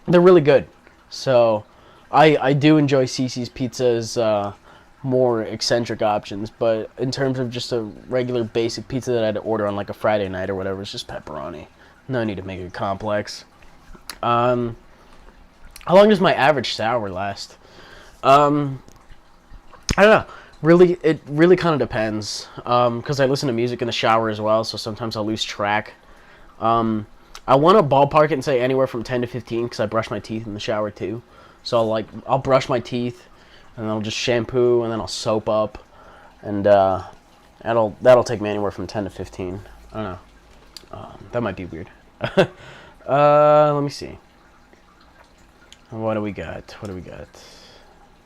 really good. So I do enjoy Cece's Pizza's more eccentric options, but in terms of just a regular basic pizza that I had to order on like a Friday night or whatever, it's just pepperoni. No need to make it complex. How long does my average sour last? I don't know. It really kind of depends. Because I listen to music in the shower as well, so sometimes I'll lose track. I want to ballpark it and say anywhere from 10 to 15, because I brush my teeth in the shower too. So I'll brush my teeth, and then I'll just shampoo, and then I'll soap up, and that'll take me anywhere from 10 to 15. I don't know. That might be weird. Let me see. What do we got?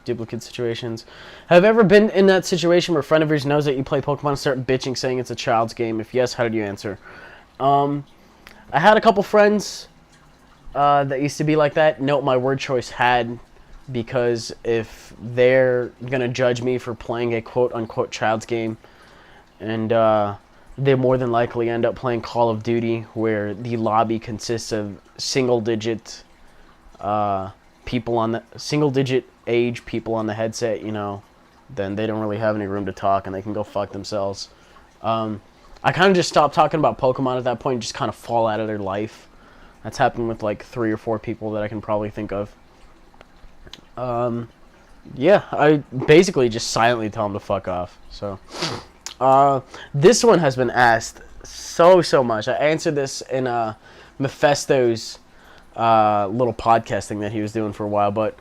Duplicate situations. Have you ever been in that situation where a friend of yours knows that you play Pokemon and start bitching saying it's a child's game? If yes, how did you answer? I had a couple friends that used to be like that. Note my word choice had, because if they're going to judge me for playing a quote-unquote child's game, and they more than likely end up playing Call of Duty, where the lobby consists of single-digit single-digit age people on the headset, then they don't really have any room to talk, and they can go fuck themselves. I kind of just stopped talking about Pokemon at that point and just kind of fall out of their life. That's happened with like 3 or 4 people that I can probably think of. Yeah, I basically just silently tell them to fuck off. So, this one has been asked so much. I answered this in Mephisto's little podcast thing that he was doing for a while, but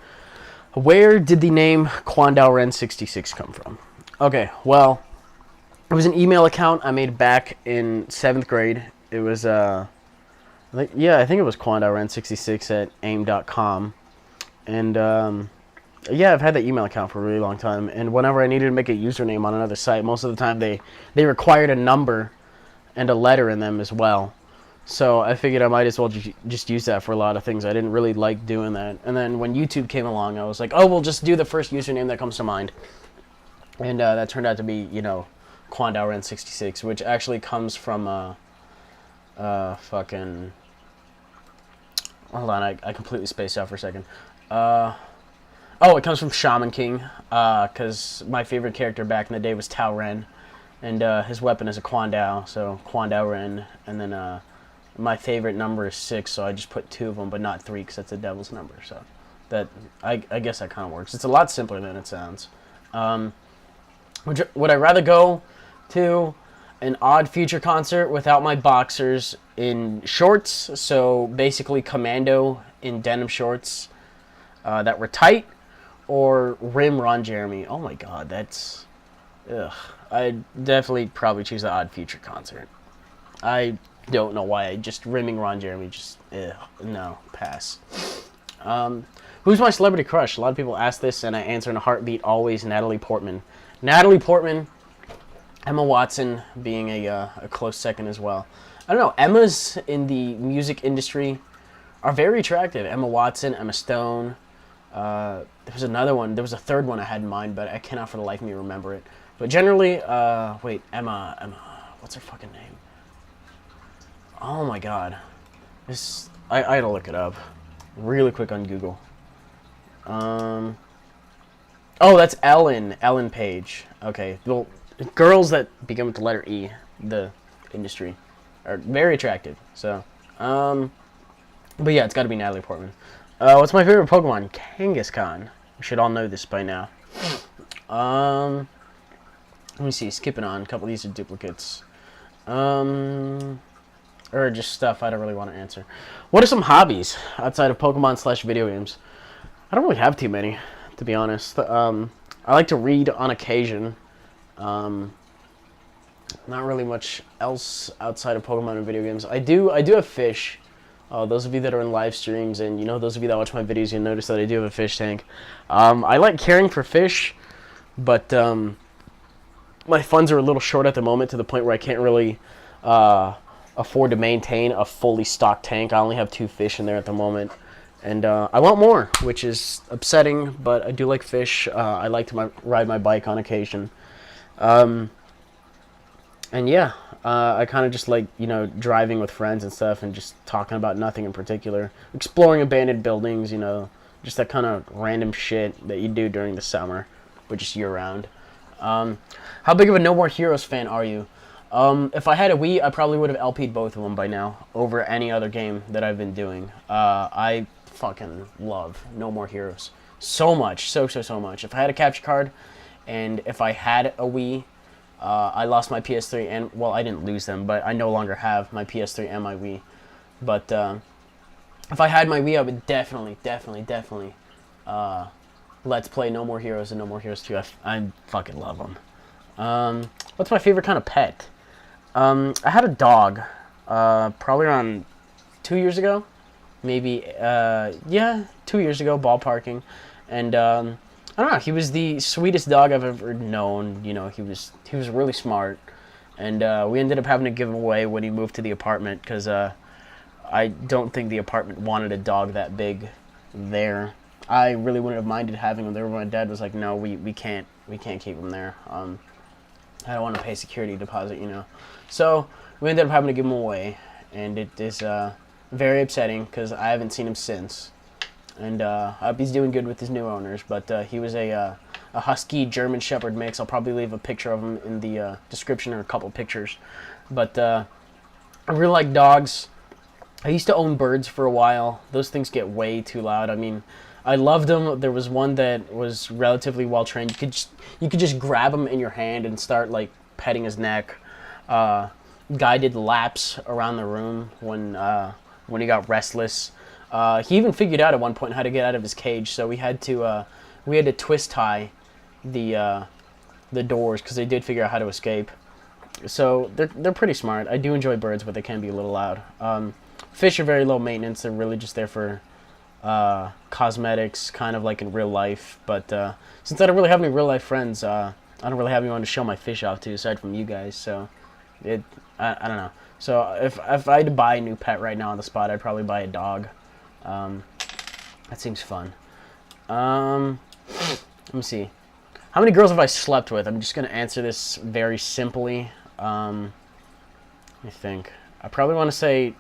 where did the name QuandalRen66 come from? Okay, well, it was an email account I made back in 7th grade. It was, I think it was QuandalRen66 at aim.com. And, yeah, I've had that email account for a really long time. And whenever I needed to make a username on another site, most of the time they required a number and a letter in them as well. So I figured I might as well just use that for a lot of things. I didn't really like doing that. And then when YouTube came along, I was like, oh, we'll just do the first username that comes to mind. And that turned out to be, QuandalRen66, which actually comes from fucking... Hold on, I completely spaced out for a second. It comes from Shaman King, because my favorite character back in the day was Tao Ren, and his weapon is a Quandal, so QuandalRen, and then my favorite number is 6, so I just put 2 of them, but not 3, because that's a devil's number, so that, I guess that kind of works. It's a lot simpler than it sounds. Would I rather go to an Odd Future concert without my boxers in shorts, so basically commando in denim shorts that were tight, or Rim Ron Jeremy? Oh my god, that's... Ugh. I'd definitely probably choose the Odd Future concert. I Don't know why. Just rimming Ron Jeremy. Just no, pass. Who's my celebrity crush? A lot of people ask this, and I answer in a heartbeat. Always Natalie Portman. Natalie Portman. Emma Watson being a close second as well. I don't know. Emmas in the music industry are very attractive. Emma Watson, Emma Stone. There was another one. There was a third one I had in mind, but I cannot for the life of me remember it. But generally, wait, Emma, what's her fucking name? Oh my god. I gotta look it up. Really quick on Google. Oh, that's Ellen Page. Okay, well, girls that begin with the letter E, the industry, are very attractive. So, but yeah, it's got to be Natalie Portman. What's my favorite Pokemon? Kangaskhan. We should all know this by now. Let me see. Skipping on. A couple of these are duplicates. Or just stuff I don't really want to answer. What are some hobbies outside of Pokemon / video games? I don't really have too many, to be honest. I like to read on occasion. Not really much else outside of Pokemon and video games. I do have fish. Those of you that are in live streams, and those of you that watch my videos, you'll notice that I do have a fish tank. I like caring for fish, but my funds are a little short at the moment, to the point where I can't really afford to maintain a fully stocked tank. I only have 2 fish in there at the moment, and I want more, which is upsetting, but I do like fish. I like to ride my bike on occasion. And yeah, I kind of just like, driving with friends and stuff and just talking about nothing in particular. Exploring abandoned buildings, just that kind of random shit that you do during the summer, but just year-round. How big of a No More Heroes fan are you? If I had a Wii, I probably would have LP'd both of them by now over any other game that I've been doing. I fucking love No More Heroes so much, so much. If I had a capture card, and if I had a Wii, I lost my PS3, and well, I didn't lose them, but I no longer have my PS3 and my Wii. But if I had my Wii, I would definitely let's play No More Heroes and No More Heroes 2. I fucking love them. What's my favorite kind of pet? I had a dog, probably around 2 years ago, maybe, 2 years ago, ballparking, and, I don't know, he was the sweetest dog I've ever known. He was really smart, and, we ended up having to give him away when he moved to the apartment, because, I don't think the apartment wanted a dog that big there. I really wouldn't have minded having him there, but my dad was like, no, we can't keep him there, I don't want to pay security deposit, So we ended up having to give him away, and it is very upsetting because I haven't seen him since. And I hope he's doing good with his new owners. But he was a husky German Shepherd mix. I'll probably leave a picture of him in the description, or a couple pictures. But I really like dogs. I used to own birds for a while. Those things get way too loud. I mean, I loved them. There was one that was relatively well trained. You could just grab him in your hand and start like petting his neck. Guy did laps around the room when he got restless. He even figured out at one point how to get out of his cage. So we had to twist tie the doors, because they did figure out how to escape. So they're pretty smart. I do enjoy birds, but they can be a little loud. Fish are very low maintenance. They're really just there for cosmetics, kind of like in real life. But since I don't really have any real life friends, I don't really have anyone to show my fish off to aside from you guys. So I don't know. So if I had to buy a new pet right now on the spot, I'd probably buy a dog. That seems fun. Let me see. How many girls have I slept with? I'm just gonna answer this very simply. Let me think. I probably want to say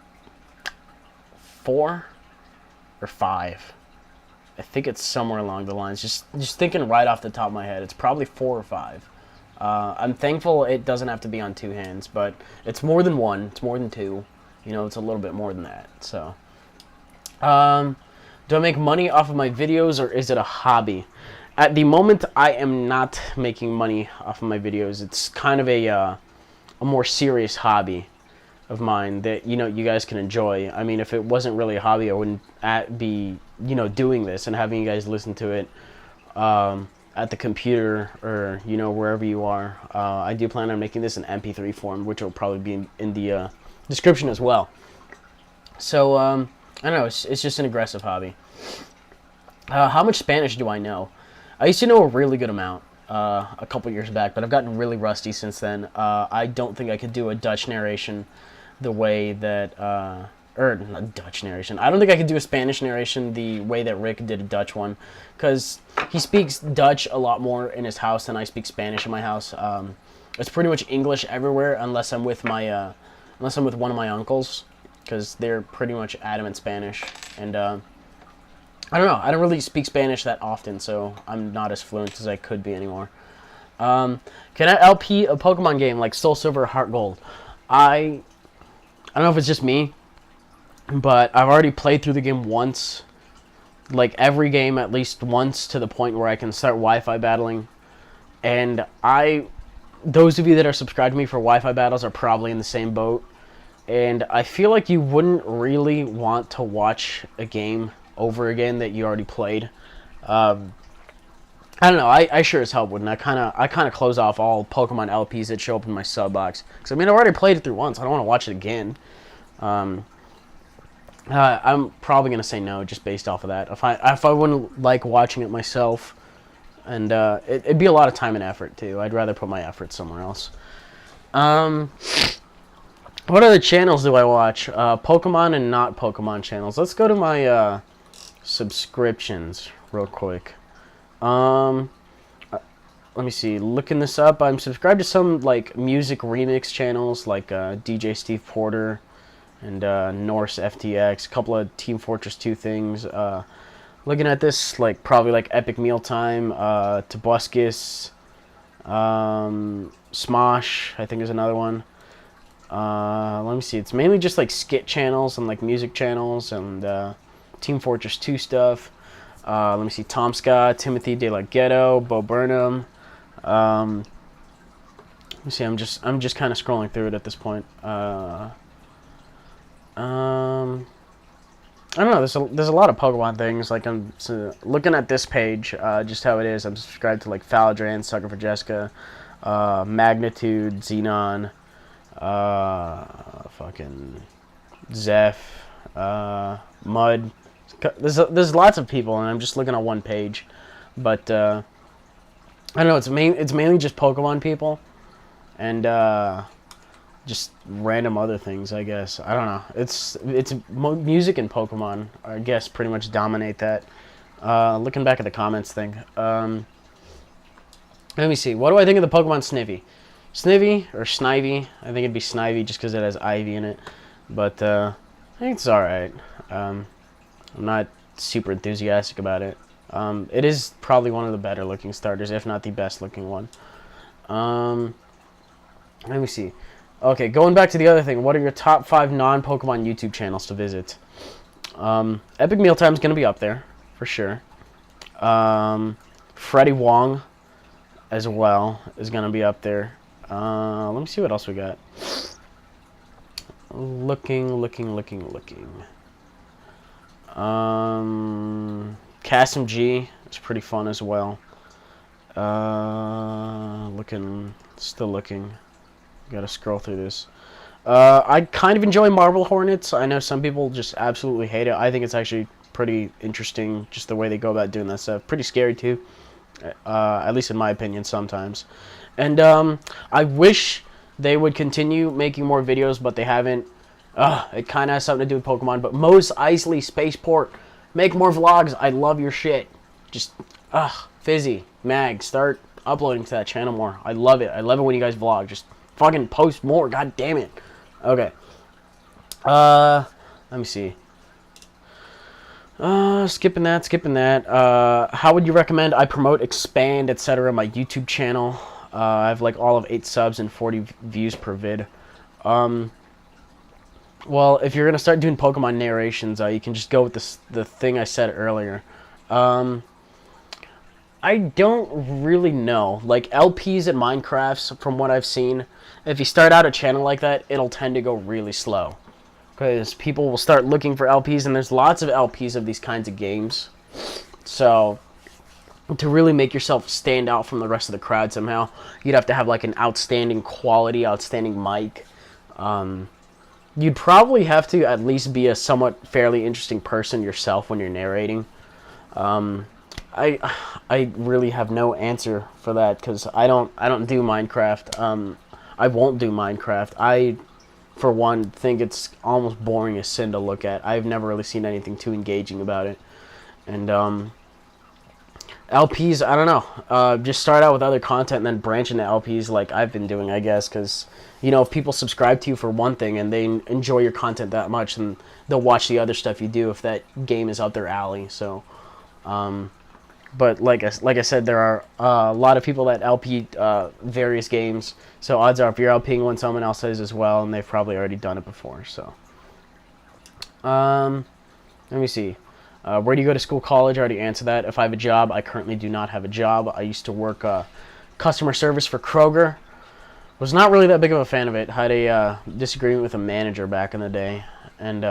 4 or 5. I think it's somewhere along the lines. Just thinking right off the top of my head, it's probably 4 or 5. I'm thankful it doesn't have to be on 2 hands, but it's more than 1. It's more than 2. It's a little bit more than that. So, do I make money off of my videos, or is it a hobby? At the moment, I am not making money off of my videos. It's kind of a more serious hobby of mine that you guys can enjoy. I mean, if it wasn't really a hobby, I wouldn't be doing this and having you guys listen to it at the computer, or wherever you are. I do plan on making this in MP3 form, which will probably be in the description as well. So, I don't know, it's just an aggressive hobby. How much Spanish do I know? I used to know a really good amount a couple years back, but I've gotten really rusty since then. I don't think I could do a Dutch narration the way that... or not Dutch narration. I don't think I could do a Spanish narration the way that Rick did a Dutch one, because he speaks Dutch a lot more in his house than I speak Spanish in my house. It's pretty much English everywhere unless I'm with my unless I'm with one of my uncles, because they're pretty much adamant Spanish. And I don't know. I don't really speak Spanish that often, so I'm not as fluent as I could be anymore. Can I LP a Pokemon game like Soul Silver or Heart Gold? I don't know if it's just me, but I've already played through the game once. Like every game at least once, to the point where I can start Wi-Fi battling. And those of you that are subscribed to me for Wi-Fi battles are probably in the same boat. And I feel like you wouldn't really want to watch a game over again that you already played. I don't know. I sure as hell wouldn't. I kind of close off all Pokemon LPs that show up in my sub box, because I mean, I already played it through once. I don't want to watch it again. I'm probably gonna say no, just based off of that. If I wouldn't like watching it myself, and it'd be a lot of time and effort too. I'd rather put my effort somewhere else. What other channels do I watch? Pokemon and not Pokemon channels. Let's go to my subscriptions real quick. Let me see. Looking this up, I'm subscribed to some like music remix channels, like DJ Steve Porter and Norse FTX. A couple of Team Fortress 2 things. Looking at this, like probably like Epic Mealtime, Tobuscus, Smosh, I think is another one. Let me see. It's mainly just like skit channels and like music channels and Team Fortress 2 stuff. Let me see. Tom Scott, Timothy De La Ghetto, Bo Burnham. Let me see. I'm just kind of scrolling through it at this point. I don't know. There's a lot of Pokemon things. Like I'm looking at this page, just how it is. I'm subscribed to like Faladran, Sucker for Jessica, Magnitude, Xenon, fucking Zeph, Mud. There's lots of people, and I'm just looking at one page. But I don't know. It's mainly just Pokemon people, and just random other things, I guess. I don't know. It's music and Pokemon, I guess, pretty much dominate that. Looking back at the comments thing. Let me see. What do I think of the Pokemon Snivy? Snivy or Snivy? I think it'd be Snivy just because it has Ivy in it. But I think it's alright. I'm not super enthusiastic about it. It is probably one of the better looking starters, if not the best looking one. Let me see. Okay, going back to the other thing, what are your top 5 non-Pokemon YouTube channels to visit? Epic Mealtime is going to be up there, for sure. Freddie Wong, as well, is going to be up there. Let me see what else we got. Looking. Kasim G is pretty fun as well. Still looking. Gotta scroll through this. I kind of enjoy Marble Hornets. I know some people just absolutely hate it. I think it's actually pretty interesting, just the way they go about doing that stuff. Pretty scary too, at least in my opinion sometimes. And I wish they would continue making more videos, but they haven't. It kind of has something to do with Pokemon. But Mose Eisley Spaceport, make more vlogs. I love your shit. Just Fizzy Mag, start uploading to that channel more. I love it. I love it when you guys vlog. Just fucking post more. God damn it. Okay. Let me see. Skipping that. How would you recommend I promote, expand, etc. my YouTube channel? I have like all of 8 subs and 40 views per vid. Well, if you're gonna start doing Pokemon narrations, you can just go with the thing I said earlier. I don't really know. Like LPs and Minecrafts, from what I've seen, if you start out a channel like that, it'll tend to go really slow, because people will start looking for LPs, and there's lots of LPs of these kinds of games. So to really make yourself stand out from the rest of the crowd somehow, you'd have to have like an outstanding quality, outstanding mic. You'd probably have to at least be a somewhat fairly interesting person yourself when you're narrating. I really have no answer for that because I don't do Minecraft. I won't do Minecraft. I, for one, think it's almost boring as sin to look at. I've never really seen anything too engaging about it. And LPs, I don't know. Just start out with other content and then branch into LPs like I've been doing, I guess, because, you know, if people subscribe to you for one thing and they enjoy your content that much, then they'll watch the other stuff you do if that game is up their alley. So, but like I said, there are a lot of people that LP various games, so odds are if you're LPing one, someone else is as well, and they've probably already done it before. So, let me see. Where do you go to school, college? I already answered that. If I have a job, I currently do not have a job. I used to work customer service for Kroger. Was not really that big of a fan of it. Had a disagreement with a manager back in the day, and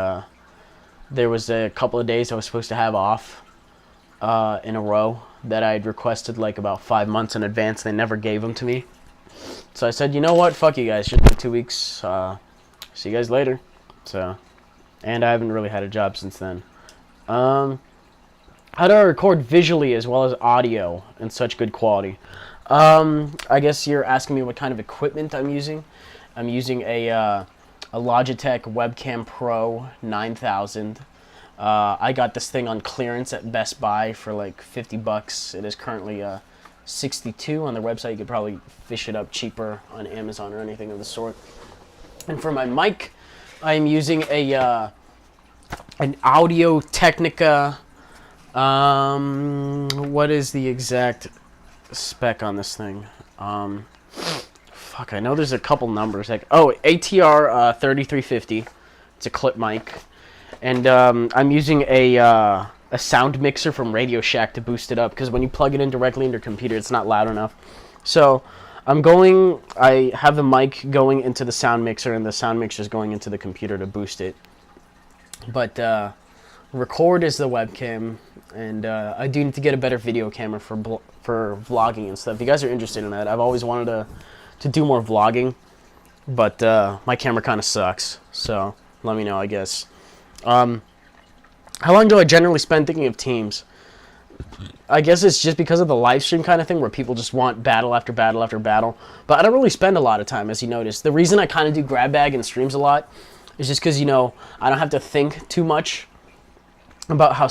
there was a couple of days I was supposed to have off in a row that I had requested like about 5 months in advance. They never gave them to me. So I said, you know what? Fuck you guys. Just for 2 weeks. See you guys later. So, and I haven't really had a job since then. How do I record visually as well as audio in such good quality? I guess you're asking me what kind of equipment I'm using. I'm using a Logitech Webcam Pro 9000. I got this thing on clearance at Best Buy for like $50. It is currently $62 on their website. You could probably fish it up cheaper on Amazon or anything of the sort. And for my mic, I am using an Audio Technica. What is the exact spec on this thing? Fuck, I know there's a couple numbers. Like, oh, ATR 3350. It's a clip mic, and I'm using a sound mixer from Radio Shack to boost it up because when you plug it in directly into your computer, it's not loud enough. So I have the mic going into the sound mixer, and the sound mixer is going into the computer to boost it. But record is the webcam, and I do need to get a better video camera for vlogging and stuff. If you guys are interested in that, I've always wanted to do more vlogging, but my camera kind of sucks, so let me know, I guess. How long do I generally spend thinking of teams? I guess it's just because of the live stream kind of thing where people just want battle after battle after battle, but I don't really spend a lot of time, as you notice. The reason I kind of do grab bag and streams a lot is just because, you know, I don't have to think too much about how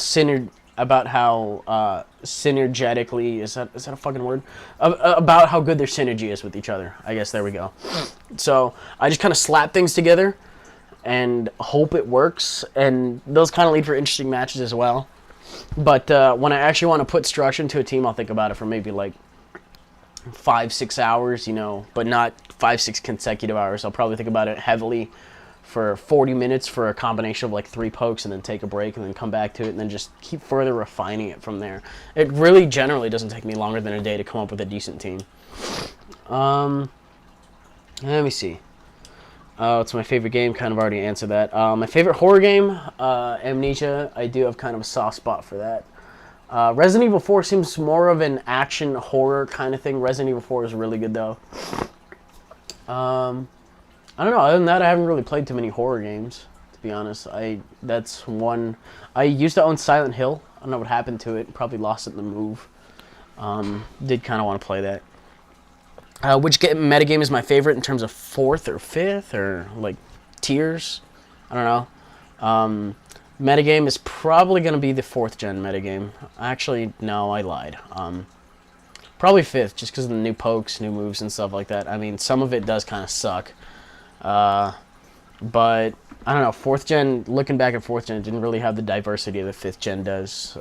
synergetically, is that a fucking word? About how good their synergy is with each other. I guess, there we go. So I just kind of slap things together and hope it works, and those kind of lead for interesting matches as well. But when I actually want to put structure into a team, I'll think about it for maybe like 5-6 hours, you know, but not 5-6 consecutive hours. I'll probably think about it heavily for 40 minutes for a combination of like 3 pokes, and then take a break and then come back to it, and then just keep further refining it from there. It really generally doesn't take me longer than a day to come up with a decent team. Let me see. It's my favorite game. Kind of already answered that. My favorite horror game, Amnesia. I do have kind of a soft spot for that. Resident Evil 4 seems more of an action horror kind of thing. Resident Evil 4 is really good though. I don't know. Other than that, I haven't really played too many horror games, to be honest. That's one. I used to own Silent Hill. I don't know what happened to it. Probably lost it in the move. Did kind of want to play that. Which metagame is my favorite in terms of 4th or 5th or like tiers? I don't know. Metagame is probably going to be the 4th gen metagame. Actually, no, I lied. Probably 5th, just because of the new pokes, new moves, and stuff like that. I mean, some of it does kind of suck. But I don't know. 4th gen, looking back at 4th gen, it didn't really have the diversity that 5th gen does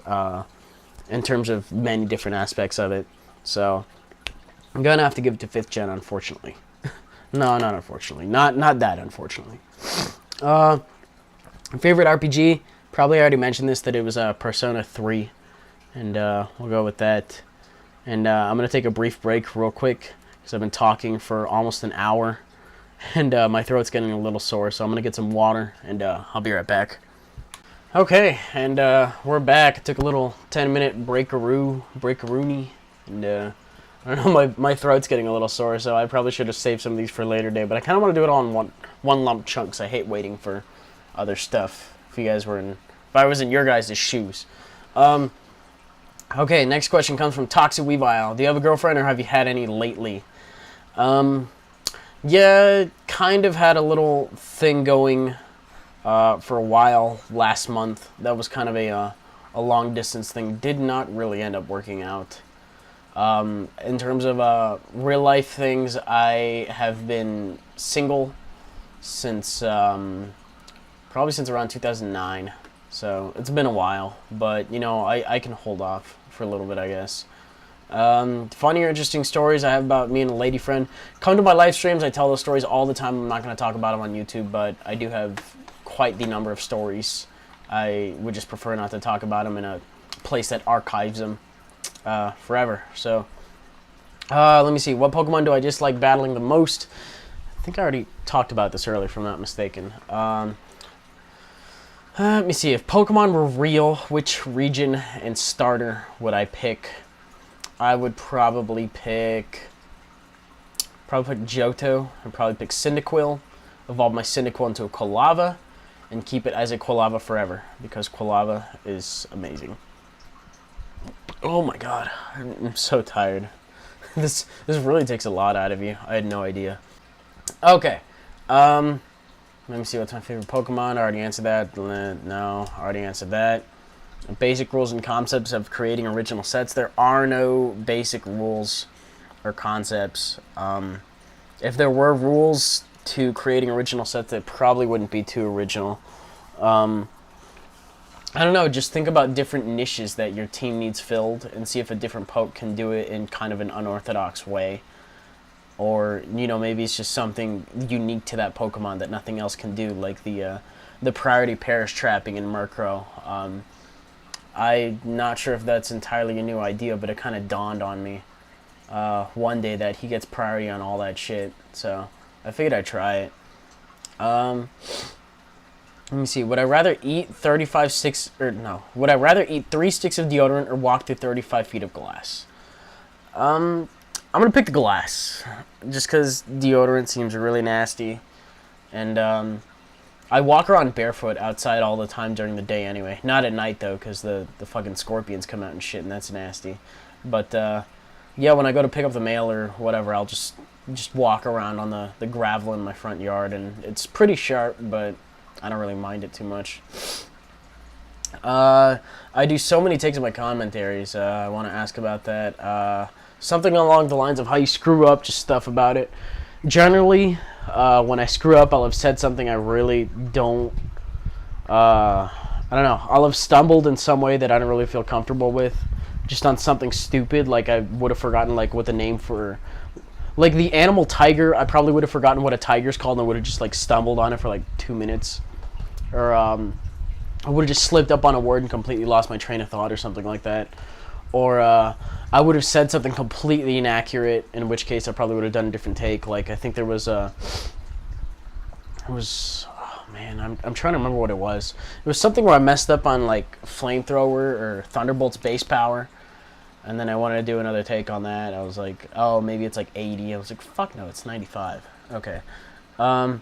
in terms of many different aspects of it. So I'm gonna have to give it to 5th gen, unfortunately. No, not unfortunately. Not that unfortunately. Favorite RPG? Probably already mentioned this, that it was Persona 3, and we'll go with that. And I'm gonna take a brief break real quick because I've been talking for almost an hour. And my throat's getting a little sore, so I'm going to get some water, and I'll be right back. Okay, and we're back. I took a little 10-minute break-a-rooney, and I don't know, my throat's getting a little sore, so I probably should have saved some of these for a later day. But I kind of want to do it all in one lump chunk, 'cause I hate waiting for other stuff. If I was in your guys' shoes. Okay, next question comes from Toxic Weavile. Do you have a girlfriend, or have you had any lately? Yeah, kind of had a little thing going for a while last month. That was kind of a long distance thing. Did not really end up working out. In terms of real life things, I have been single since probably since around 2009. So it's been a while, but you know, I can hold off for a little bit, I guess. Funny or interesting stories I have about me and a lady friend. Come to my live streams. I tell those stories all the time. I'm not going to talk about them on YouTube, but I do have quite the number of stories. I would just prefer not to talk about them in a place that archives them forever. So, let me see. What Pokemon do I dislike battling the most? I think I already talked about this earlier, if I'm not mistaken. Let me see. If Pokemon were real, which region and starter would I pick? I would probably pick Johto. I'd probably pick Cyndaquil, evolve my Cyndaquil into a Quilava, and keep it as a Quilava forever, because Quilava is amazing. Oh my god, I'm so tired. This really takes a lot out of you. I had no idea. Okay, let me see what's my favorite Pokemon. I already answered that. No, I already answered that. Basic rules and concepts of creating original sets. There are no basic rules or concepts. If there were rules to creating original sets, it probably wouldn't be too original. I don't know, just think about different niches that your team needs filled and see if a different poke can do it in kind of an unorthodox way. Or, you know, maybe it's just something unique to that Pokemon that nothing else can do, like the priority pairs trapping in Murkrow. I'm not sure if that's entirely a new idea, but it kind of dawned on me one day that he gets priority on all that shit. So I figured I'd try it. Let me see. Would I rather eat would I rather eat 3 sticks of deodorant or walk through 35 feet of glass? I'm gonna pick the glass, just because deodorant seems really nasty, and I walk around barefoot outside all the time during the day anyway. Not at night though, because the fucking scorpions come out and shit, and that's nasty. But yeah, when I go to pick up the mail or whatever, I'll just walk around on the gravel in my front yard, and it's pretty sharp, but I don't really mind it too much. I do so many takes of my commentaries. I want to ask about that. Something along the lines of how you screw up, just stuff about it. Generally, when I screw up, I'll have said something I really don't, I don't know, I'll have stumbled in some way that I don't really feel comfortable with, just on something stupid, like I would have forgotten, like, what the name for, like, the animal tiger, I probably would have forgotten what a tiger's called, and I would have just, like, stumbled on it for, like, 2 minutes, or, I would have just slipped up on a word and completely lost my train of thought, or something like that. Or I would have said something completely inaccurate, in which case I probably would have done a different take. Like, I think there was oh man, I'm trying to remember what it was. It was something where I messed up on, like, flamethrower or Thunderbolt's base power, and then I wanted to do another take on that. I was like, oh, maybe it's like 80. I was like, fuck no, it's 95. Okay. Let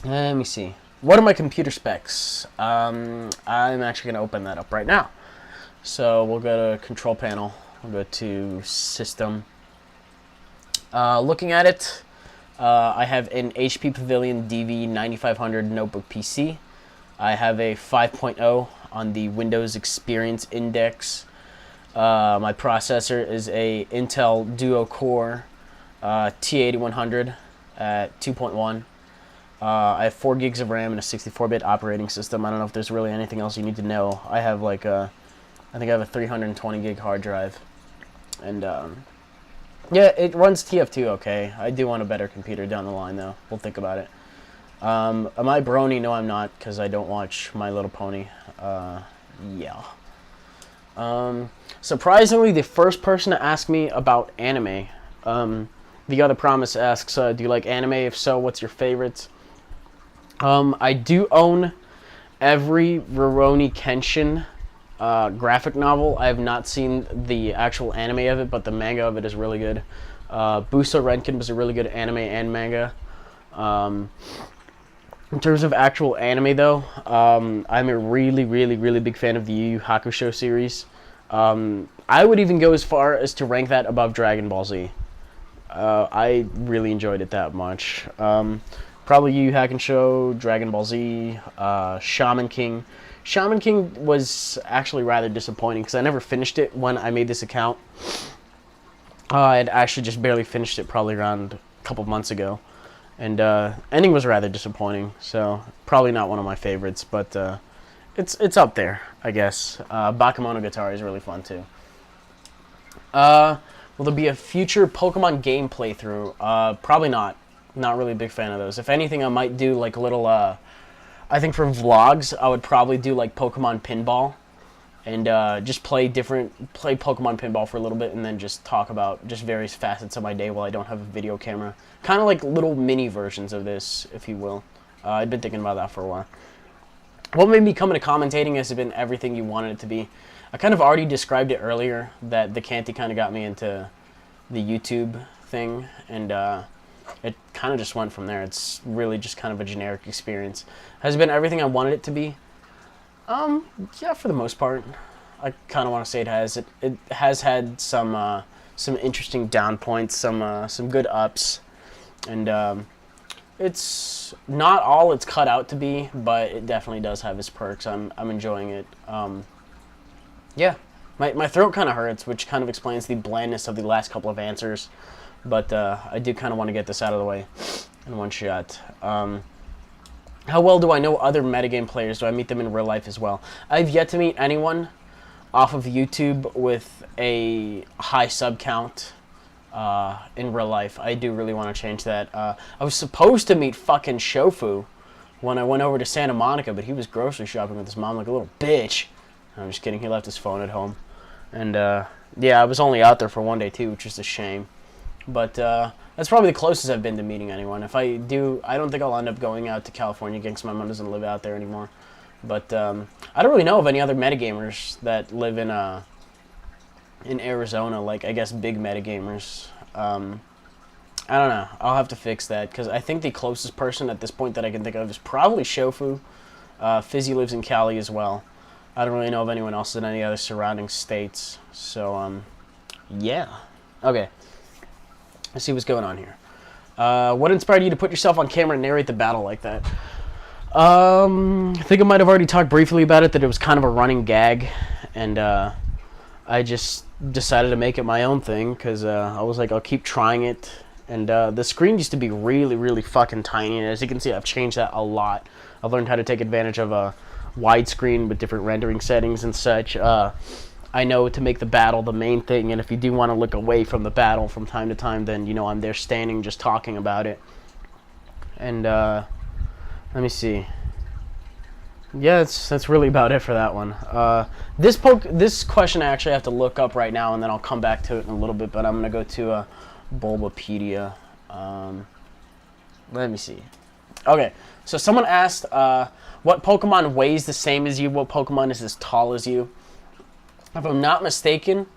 me see. What are my computer specs? I'm actually going to open that up right now. So we'll go to Control Panel. We'll go to System. Looking at it, I have an HP Pavilion DV9500 notebook PC. I have a 5.0 on the Windows Experience Index. My processor is a Intel Duo Core T8100 at 2.1. I have 4 gigs of RAM and a 64-bit operating system. I don't know if there's really anything else you need to know. I have like I think I have a 320 gig hard drive, and yeah, it runs TF2 okay. I do want a better computer down the line though. We'll think about it. Am I brony? No, I'm not, because I don't watch My Little Pony. Yeah. Surprisingly, the first person to ask me about anime. The Other Promise asks, do you like anime? If so, what's your favorites? I do own every Rurouni Kenshin graphic novel. I have not seen the actual anime of it, but the manga of it is really good. Buso Renkin was a really good anime and manga. In terms of actual anime, though, I'm a really, really, really big fan of the Yu Yu Hakusho series. I would even go as far as to rank that above Dragon Ball Z. I really enjoyed it that much. Probably Yu Yu Hakusho, Dragon Ball Z, Shaman King. Shaman King was actually rather disappointing because I never finished it when I made this account. I had actually just barely finished it probably around a couple months ago. And ending was rather disappointing, so probably not one of my favorites, but it's up there, I guess. Bakemonogatari is really fun too. Will there be a future Pokemon game playthrough? Probably not. Not really a big fan of those. If anything, I might do like little. I think for vlogs, I would probably do like Pokemon Pinball, and just play Pokemon Pinball for a little bit, and then just talk about just various facets of my day while I don't have a video camera. Kind of like little mini versions of this, if you will. I've been thinking about that for a while. What made me come into commentating has been everything you wanted it to be. I kind of already described it earlier, that the Canty kind of got me into the YouTube thing, and it kind of just went from there. It's really just kind of a generic experience. Has been everything I wanted it to be. Yeah, for the most part. I kind of want to say it has. It has had some interesting down points, some good ups, and it's not all it's cut out to be, but it definitely does have its perks. I'm enjoying it. Yeah, my throat kind of hurts, which kind of explains the blandness of the last couple of answers, but I do kind of want to get this out of the way in one shot. How well do I know other metagame players? Do I meet them in real life as well? I've yet to meet anyone off of YouTube with a high sub count in real life. I do really want to change that. I was supposed to meet fucking Shofu when I went over to Santa Monica, but he was grocery shopping with his mom like a little bitch. I'm just kidding. He left his phone at home. And yeah, I was only out there for one day too, which is a shame. But that's probably the closest I've been to meeting anyone. If I do, I don't think I'll end up going out to California again because my mom doesn't live out there anymore. But I don't really know of any other metagamers that live in Arizona, like I guess big metagamers. I don't know. I'll have to fix that because I think the closest person at this point that I can think of is probably Shofu. Fizzy lives in Cali as well. I don't really know of anyone else in any other surrounding states. So yeah. Okay. Let's see what's going on here. What inspired you to put yourself on camera and narrate the battle like that? I think I might have already talked briefly about it, that it was kind of a running gag, and I just decided to make it my own thing, because I was like, I'll keep trying it, and the screen used to be really, really fucking tiny, and as you can see, I've changed that a lot. I've learned how to take advantage of a widescreen with different rendering settings and such. I know to make the battle the main thing, and if you do want to look away from the battle from time to time, then, you know, I'm there standing just talking about it. And, let me see. Yeah, that's really about it for that one. This question I actually have to look up right now, and then I'll come back to it in a little bit, but I'm going to go to Bulbapedia. Let me see. Okay, so someone asked, what Pokemon weighs the same as you? What Pokemon is as tall as you? If I'm not mistaken,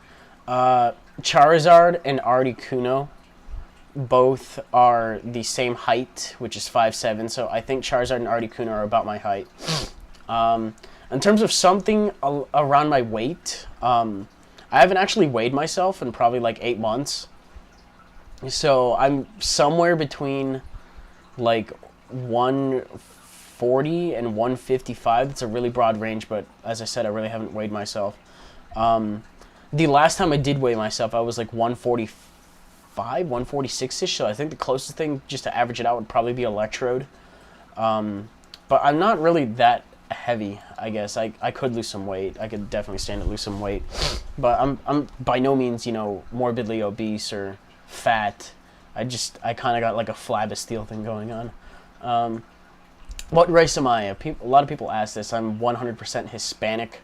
Charizard and Articuno both are the same height, which is 5'7", so I think Charizard and Articuno are about my height. In terms of something around my weight, I haven't actually weighed myself in probably like 8 months. So I'm somewhere between like 140 and 155. That's a really broad range, but as I said, I really haven't weighed myself. The last time I did weigh myself, I was like 145, 146-ish, so I think the closest thing just to average it out would probably be Electrode. But I'm not really that heavy, I guess. I could lose some weight. I could definitely stand to lose some weight. But I'm by no means, you know, morbidly obese or fat. I kind of got like a flab of steel thing going on. What race am I? A lot of people ask this. I'm 100% Hispanic,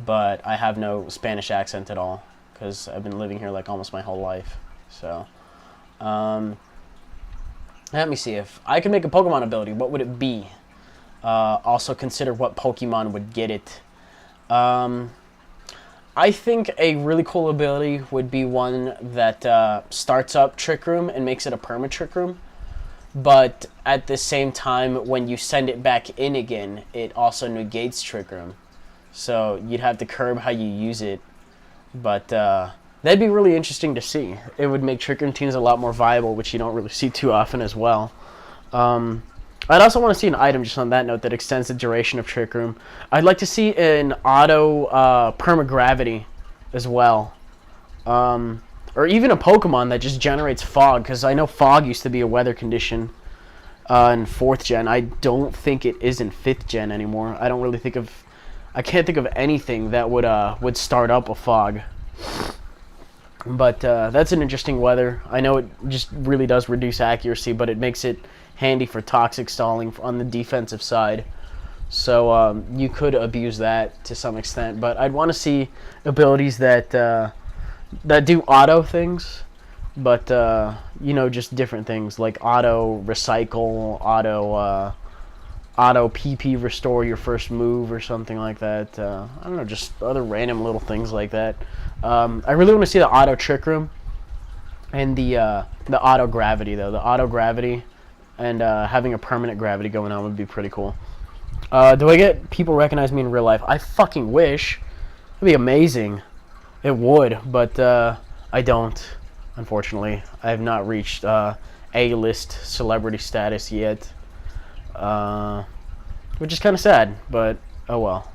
but I have no Spanish accent at all because I've been living here like almost my whole life. So, let me see. If I could make a Pokemon ability, what would it be? Also consider what Pokemon would get it. I think a really cool ability would be one that starts up Trick Room and makes it a perma Trick Room. But at the same time, when you send it back in again, it also negates Trick Room. So you'd have to curb how you use it. But that'd be really interesting to see. It would make Trick Room teams a lot more viable, which you don't really see too often as well. I'd also want to see an item, just on that note, that extends the duration of Trick Room. I'd like to see an auto perma-gravity as well. Or even a Pokemon that just generates fog, because I know fog used to be a weather condition in 4th gen. I don't think it is in 5th gen anymore. I don't really think of... I can't think of anything that would start up a fog. But that's an interesting weather. I know it just really does reduce accuracy, but it makes it handy for toxic stalling on the defensive side. So you could abuse that to some extent. But I'd want to see abilities that do auto things, but you know, just different things like auto recycle, auto PP restore your first move or something like that. I don't know, just other random little things like that. I really want to see the auto Trick Room and the auto gravity though. The auto gravity and having a permanent gravity going on would be pretty cool. Do I get people recognize me in real life? I fucking wish. It'd be amazing. It would, but I don't, unfortunately. I have not reached A-list celebrity status yet, which is kind of sad, but oh well.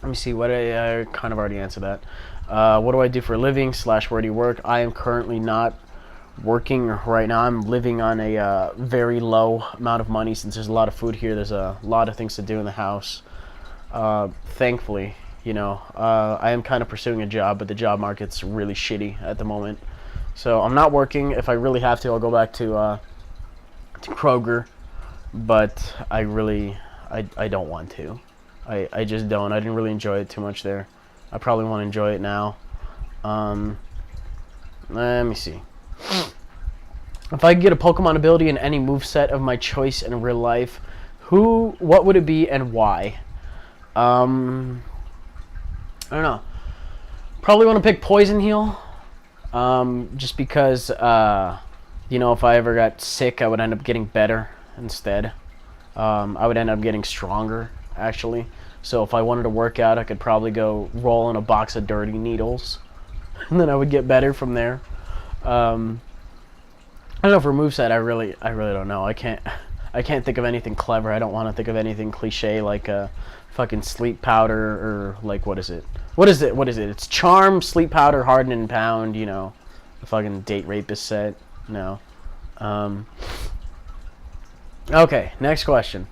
Let me see, what I kind of already answered that. What do I do for a living / where do you work? I am currently not working right now. I'm living on a very low amount of money since there's a lot of food here. There's a lot of things to do in the house. Thankfully, you know, I am kind of pursuing a job, but the job market's really shitty at the moment. So I'm not working. If I really have to, I'll go back to Kroger, but I don't want to. I just don't. I didn't really enjoy it too much there. I probably want to enjoy it now. Let me see. If I could get a Pokemon ability in any moveset of my choice in real life, what would it be and why? I don't know. Probably want to pick Poison Heal. Just because, you know, if I ever got sick, I would end up getting better instead. I would end up getting stronger, actually. So if I wanted to work out, I could probably go roll in a box of dirty needles. And then I would get better from there. I don't know, for moveset, I really don't know. I can't think of anything clever. I don't want to think of anything cliche like fucking sleep powder, or like, what is it? It's charm, sleep powder, harden and pound, you know, the fucking date rapist set. No. Okay, next question.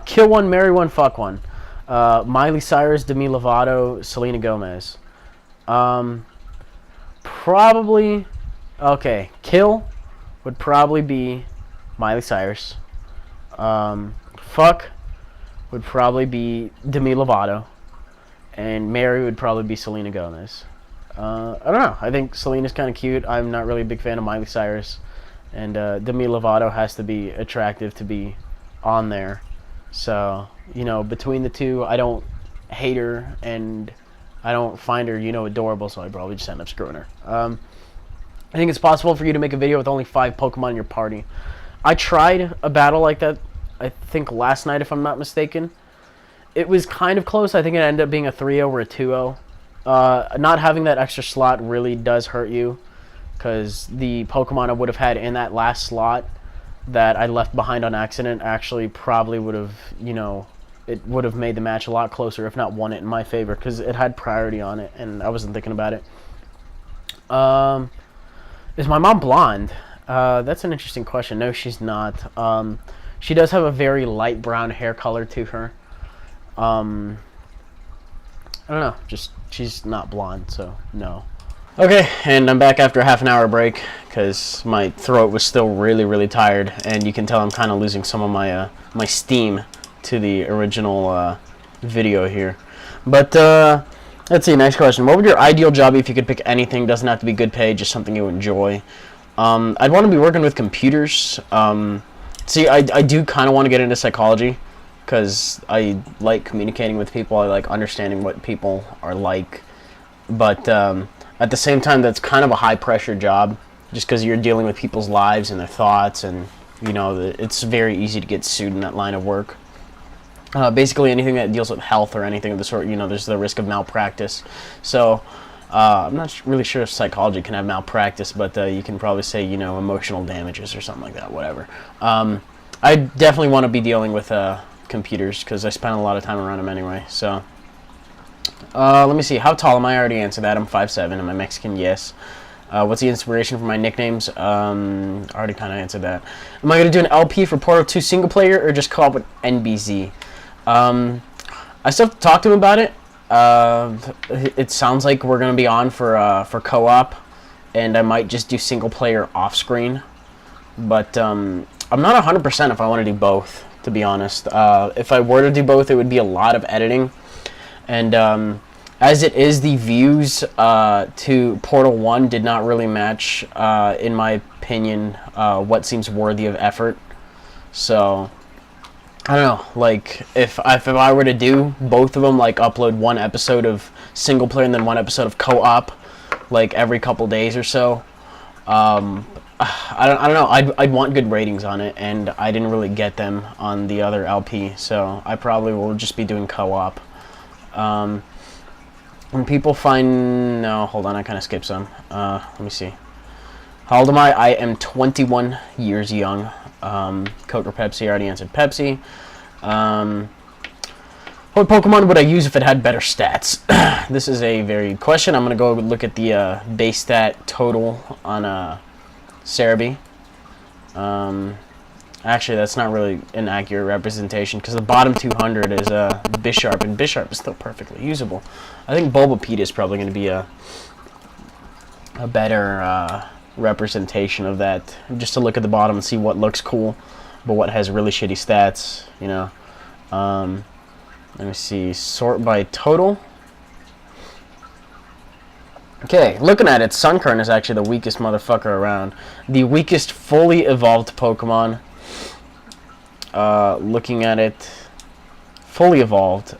Kill one, marry one, fuck one. Miley Cyrus, Demi Lovato, Selena Gomez. Probably, okay, kill would probably be Miley Cyrus. Fuck would probably be Demi Lovato. And marry would probably be Selena Gomez. I don't know. I think Selena's kind of cute. I'm not really a big fan of Miley Cyrus. And Demi Lovato has to be attractive to be on there. So, you know, between the two, I don't hate her and I don't find her, you know, adorable, so I'd probably just end up screwing her. I think it's possible for you to make a video with only 5 Pokemon in your party. I tried a battle like that, I think last night, if I'm not mistaken. It was kind of close. I think it ended up being a 3-0 or a 2-0. Not having that extra slot really does hurt you, because the Pokemon I would have had in that last slot that I left behind on accident actually probably would have, you know, it would have made the match a lot closer, if not won it in my favor, because it had priority on it, and I wasn't thinking about it. Is my mom blonde? That's an interesting question. No, she's not. She does have a very light brown hair color to her. I don't know. Just, she's not blonde, so no. Okay, and I'm back after a half an hour break because my throat was still really, really tired, and you can tell I'm kind of losing some of my my steam to the original video here. But let's see, next question. What would your ideal job be if you could pick anything? Doesn't have to be good pay, just something you enjoy. I'd want to be working with computers. See, I do kind of want to get into psychology. because I like communicating with people. I like understanding what people are like. But at the same time, that's kind of a high-pressure job, just because you're dealing with people's lives and their thoughts, and, you know, it's very easy to get sued in that line of work. Basically, anything that deals with health or anything of the sort, you know, there's the risk of malpractice. So, I'm not really sure if psychology can have malpractice, but you can probably say, you know, emotional damages or something like that, whatever. I definitely want to be dealing with computers, because I spend a lot of time around them anyway, so... let me see. How tall am I? I already answered that. I'm 5'7". Am I Mexican? Yes. What's the inspiration for my nicknames? I already kind of answered that. Am I going to do an LP for Portal 2 single player or just co-op with NBZ? I still have to talk to him about it. It sounds like we're going to be on for co-op, and I might just do single player off screen. But I'm not 100% if I want to do both, to be honest. If I were to do both, it would be a lot of editing. And as it is, the views to Portal 1 did not really match, in my opinion, what seems worthy of effort. So, I don't know, like, if I were to do both of them, like, upload one episode of single player and then one episode of co-op, like, every couple days or so, I don't know, I'd want good ratings on it, and I didn't really get them on the other LP, so I probably will just be doing co-op. When people find... No, hold on, I kind of skipped some. Let me see. How old am I? I am 21 years young. Coke or Pepsi? I already answered Pepsi. What Pokemon would I use if it had better stats? This is a very good question. I'm going to go look at the base stat total on Cerebi. Actually, that's not really an accurate representation, because the bottom 200 is Bisharp, and Bisharp is still perfectly usable. I think Bulbapedia is probably going to be a better representation of that, just to look at the bottom and see what looks cool, but what has really shitty stats, you know. Let me see, sort by total. Okay, looking at it, Sunkern is actually the weakest motherfucker around. The weakest fully evolved Pokemon. Looking at it, fully evolved.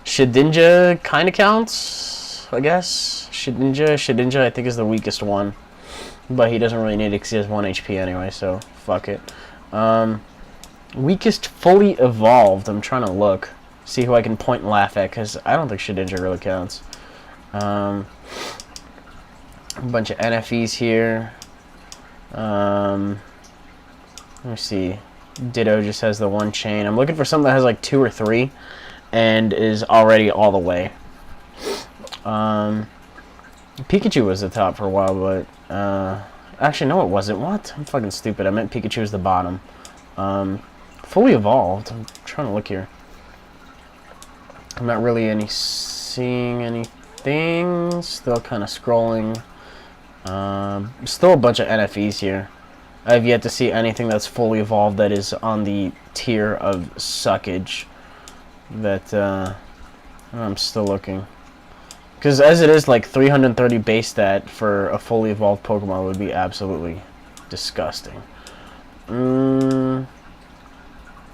Shedinja kind of counts, I guess. Shedinja I think is the weakest one, but he doesn't really need it because he has 1 HP anyway, so fuck it. Weakest fully evolved, I'm trying to look, see who I can point and laugh at, because I don't think Shedinja really counts. A bunch of NFEs here. Let me see. Ditto just has the 1 chain. I'm looking for something that has like 2 or 3 and is already all the way. Pikachu was the top for a while, but actually no, it wasn't. What? I'm fucking stupid. I meant Pikachu was the bottom. Fully evolved. I'm trying to look here. I'm not really seeing anything. Still kind of scrolling. Still a bunch of NFEs here. I have yet to see anything that's fully evolved that is on the tier of suckage. That I'm still looking. Because as it is, like 330 base stat for a fully evolved Pokemon would be absolutely disgusting.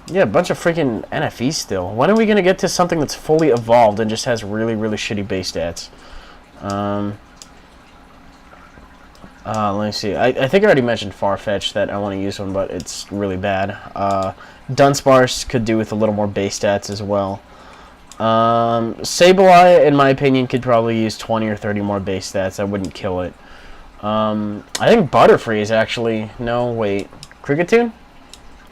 Yeah, a bunch of freaking NFEs still. When are we going to get to something that's fully evolved and just has really, really shitty base stats? Let me see. I think I already mentioned Farfetch that I want to use one, but it's really bad. Dunsparce could do with a little more base stats as well. Sableye, in my opinion, could probably use 20 or 30 more base stats. I wouldn't kill it. I think Butterfree is actually... No, wait. Kricketune?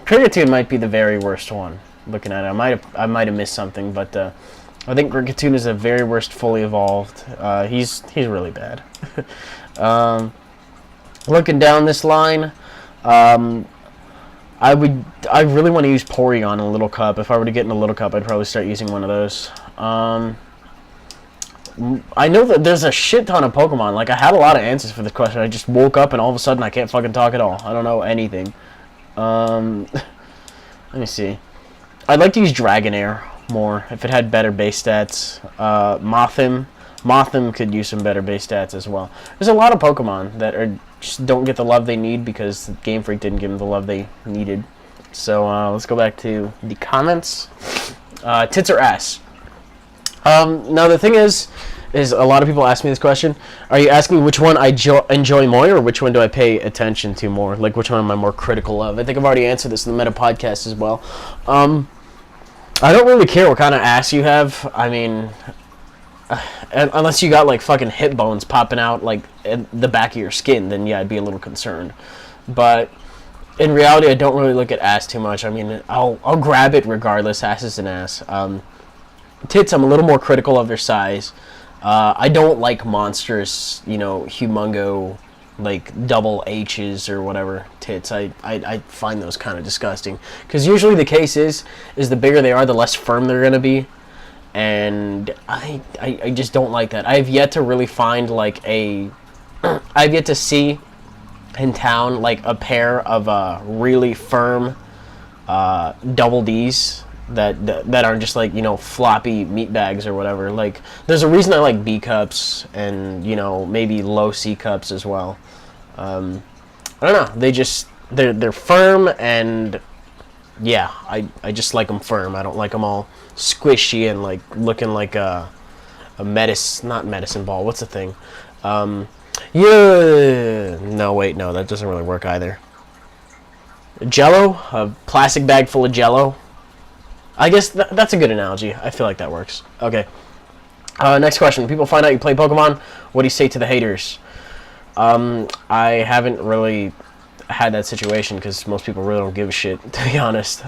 Kricketune might be the very worst one. Looking at it, I might have missed something, but I think Kricketune is the very worst fully evolved. He's really bad. Looking down this line, I really want to use Porygon in a Little Cup. If I were to get in a Little Cup, I'd probably start using one of those. I know that there's a shit ton of Pokemon. Like, I had a lot of answers for this question. I just woke up and all of a sudden I can't fucking talk at all. I don't know anything. Let me see. I'd like to use Dragonair more if it had better base stats. Mothim could use some better base stats as well. There's a lot of Pokemon that just don't get the love they need because Game Freak didn't give them the love they needed. So let's go back to the comments. Tits or ass? Now the thing is a lot of people ask me this question. Are you asking me which one I enjoy more, or which one do I pay attention to more? Like, which one am I more critical of? I think I've already answered this in the Meta podcast as well. I don't really care what kind of ass you have. I mean, unless you got like fucking hip bones popping out like in the back of your skin, then yeah, I'd be a little concerned. But in reality, I don't really look at ass too much. I mean, I'll grab it regardless. Ass is an ass. Tits, I'm a little more critical of their size. I don't like monstrous, humongo, like double H's or whatever tits. I find those kind of disgusting. Because usually the case is the bigger they are, the less firm they're going to be. And I just don't like that. I've yet to really find like I've yet to see in town like a pair of really firm double D's that aren't just like floppy meat bags or whatever. Like, there's a reason I like B cups and maybe low C cups as well. I don't know, they're firm, and yeah, I just like them firm. I don't like them all squishy and like looking like a not medicine ball, what's the thing, yeah, no wait, no, that doesn't really work either. Jello, a plastic bag full of Jello. I guess that's a good analogy. I feel like that works. Okay. Next question. When people find out you play Pokemon, what do you say to the haters? I haven't really had that situation because most people really don't give a shit, to be honest.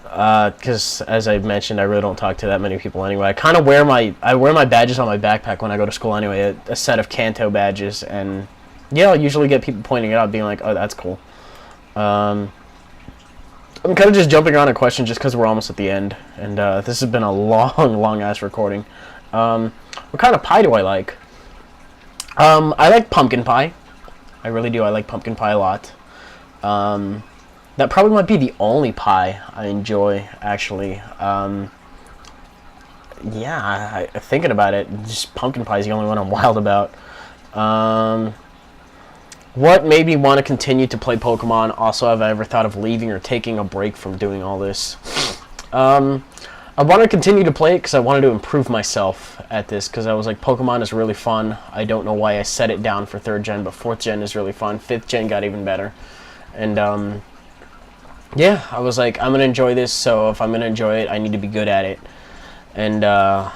Because as I mentioned, I really don't talk to that many people anyway. I kind of wear my badges on my backpack when I go to school anyway, a set of Kanto badges, and yeah, I'll usually get people pointing it out, being like, "Oh, that's cool." I'm kind of just jumping around a question just because we're almost at the end, and this has been a long ass recording. What kind of pie do I like? I like pumpkin pie. I really do. I like pumpkin pie a lot. That probably might be the only pie I enjoy, actually. Yeah, thinking about it, just pumpkin pie is the only one I'm wild about. What made me want to continue to play Pokemon? Also, have I ever thought of leaving or taking a break from doing all this? I want to continue to play it because I wanted to improve myself at this, because I was like, Pokemon is really fun. I don't know why I set it down for 3rd gen, but 4th gen is really fun. 5th gen got even better. And yeah, I was like, I'm going to enjoy this, so if I'm going to enjoy it, I need to be good at it. And I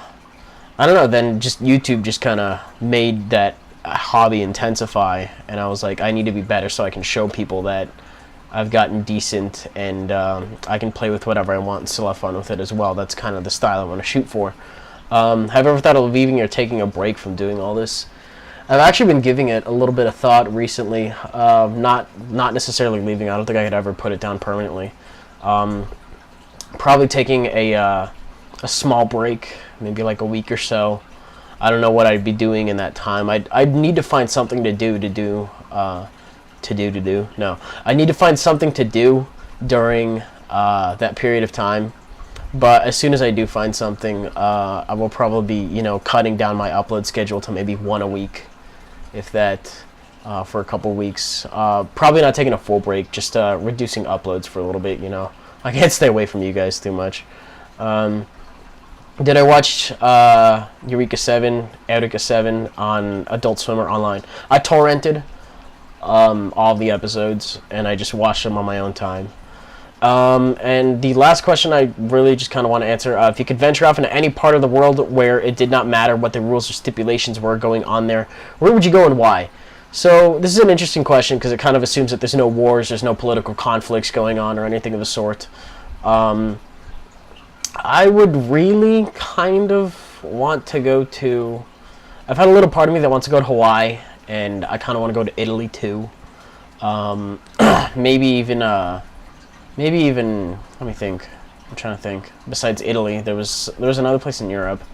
don't know, then just YouTube just kind of made that hobby intensify, and I was like, I need to be better so I can show people that I've gotten decent, and I can play with whatever I want and still have fun with it as well. That's kind of the style I want to shoot for. Have you ever thought of leaving or taking a break from doing all this? I've actually been giving it a little bit of thought recently. Not necessarily leaving. I don't think I could ever put it down permanently. Probably taking a small break, maybe like a week or so. I don't know what I'd be doing in that time. I'd need to find something to do. No, I need to find something to do during that period of time. But as soon as I do find something, I will probably be, cutting down my upload schedule to maybe 1 a week, if that, for a couple weeks. Probably not taking a full break, just reducing uploads for a little bit. I can't stay away from you guys too much. Did I watch Eureka 7 on Adult Swim or online? I torrented all the episodes, and I just watched them on my own time. And the last question I really just kind of want to answer, if you could venture off into any part of the world where it did not matter what the rules or stipulations were going on there, where would you go and why? So this is an interesting question because it kind of assumes that there's no wars, there's no political conflicts going on or anything of the sort. I would really kind of want to go to... I've had a little part of me that wants to go to Hawaii, and I kind of want to go to Italy too. Maybe even... let me think. I'm trying to think. Besides Italy, there was another place in Europe.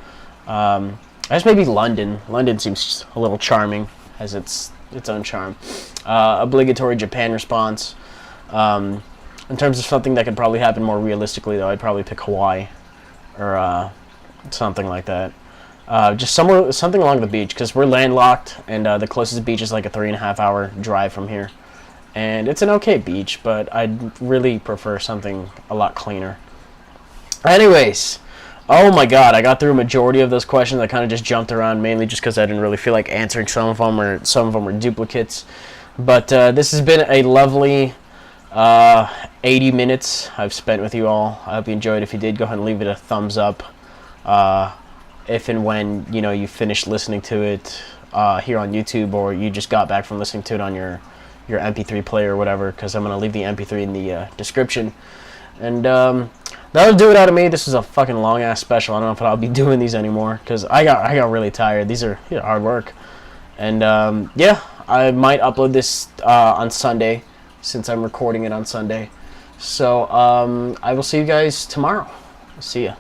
I guess maybe London. London seems a little charming, has its own charm. Obligatory Japan response. In terms of something that could probably happen more realistically, though, I'd probably pick Hawaii or something like that. Just something along the beach, because we're landlocked, and the closest beach is like a 3.5-hour drive from here. and it's an okay beach, but I'd really prefer something a lot cleaner. Anyways, oh my god, I got through a majority of those questions. I kind of just jumped around, mainly just because I didn't really feel like answering some of them, or some of them were duplicates. But this has been a lovely 80 minutes I've spent with you all. I hope you enjoyed. If you did, go ahead and leave it a thumbs up. If and when you finish listening to it here on YouTube, or you just got back from listening to it on your MP3 player or whatever, because I'm gonna leave the MP3 in the description. And that'll do it out of me. This is a fucking long ass special. I don't know if I'll be doing these anymore, because I got really tired. These are hard work. And yeah, I might upload this on Sunday, since I'm recording it on Sunday. So I will see you guys tomorrow. See ya.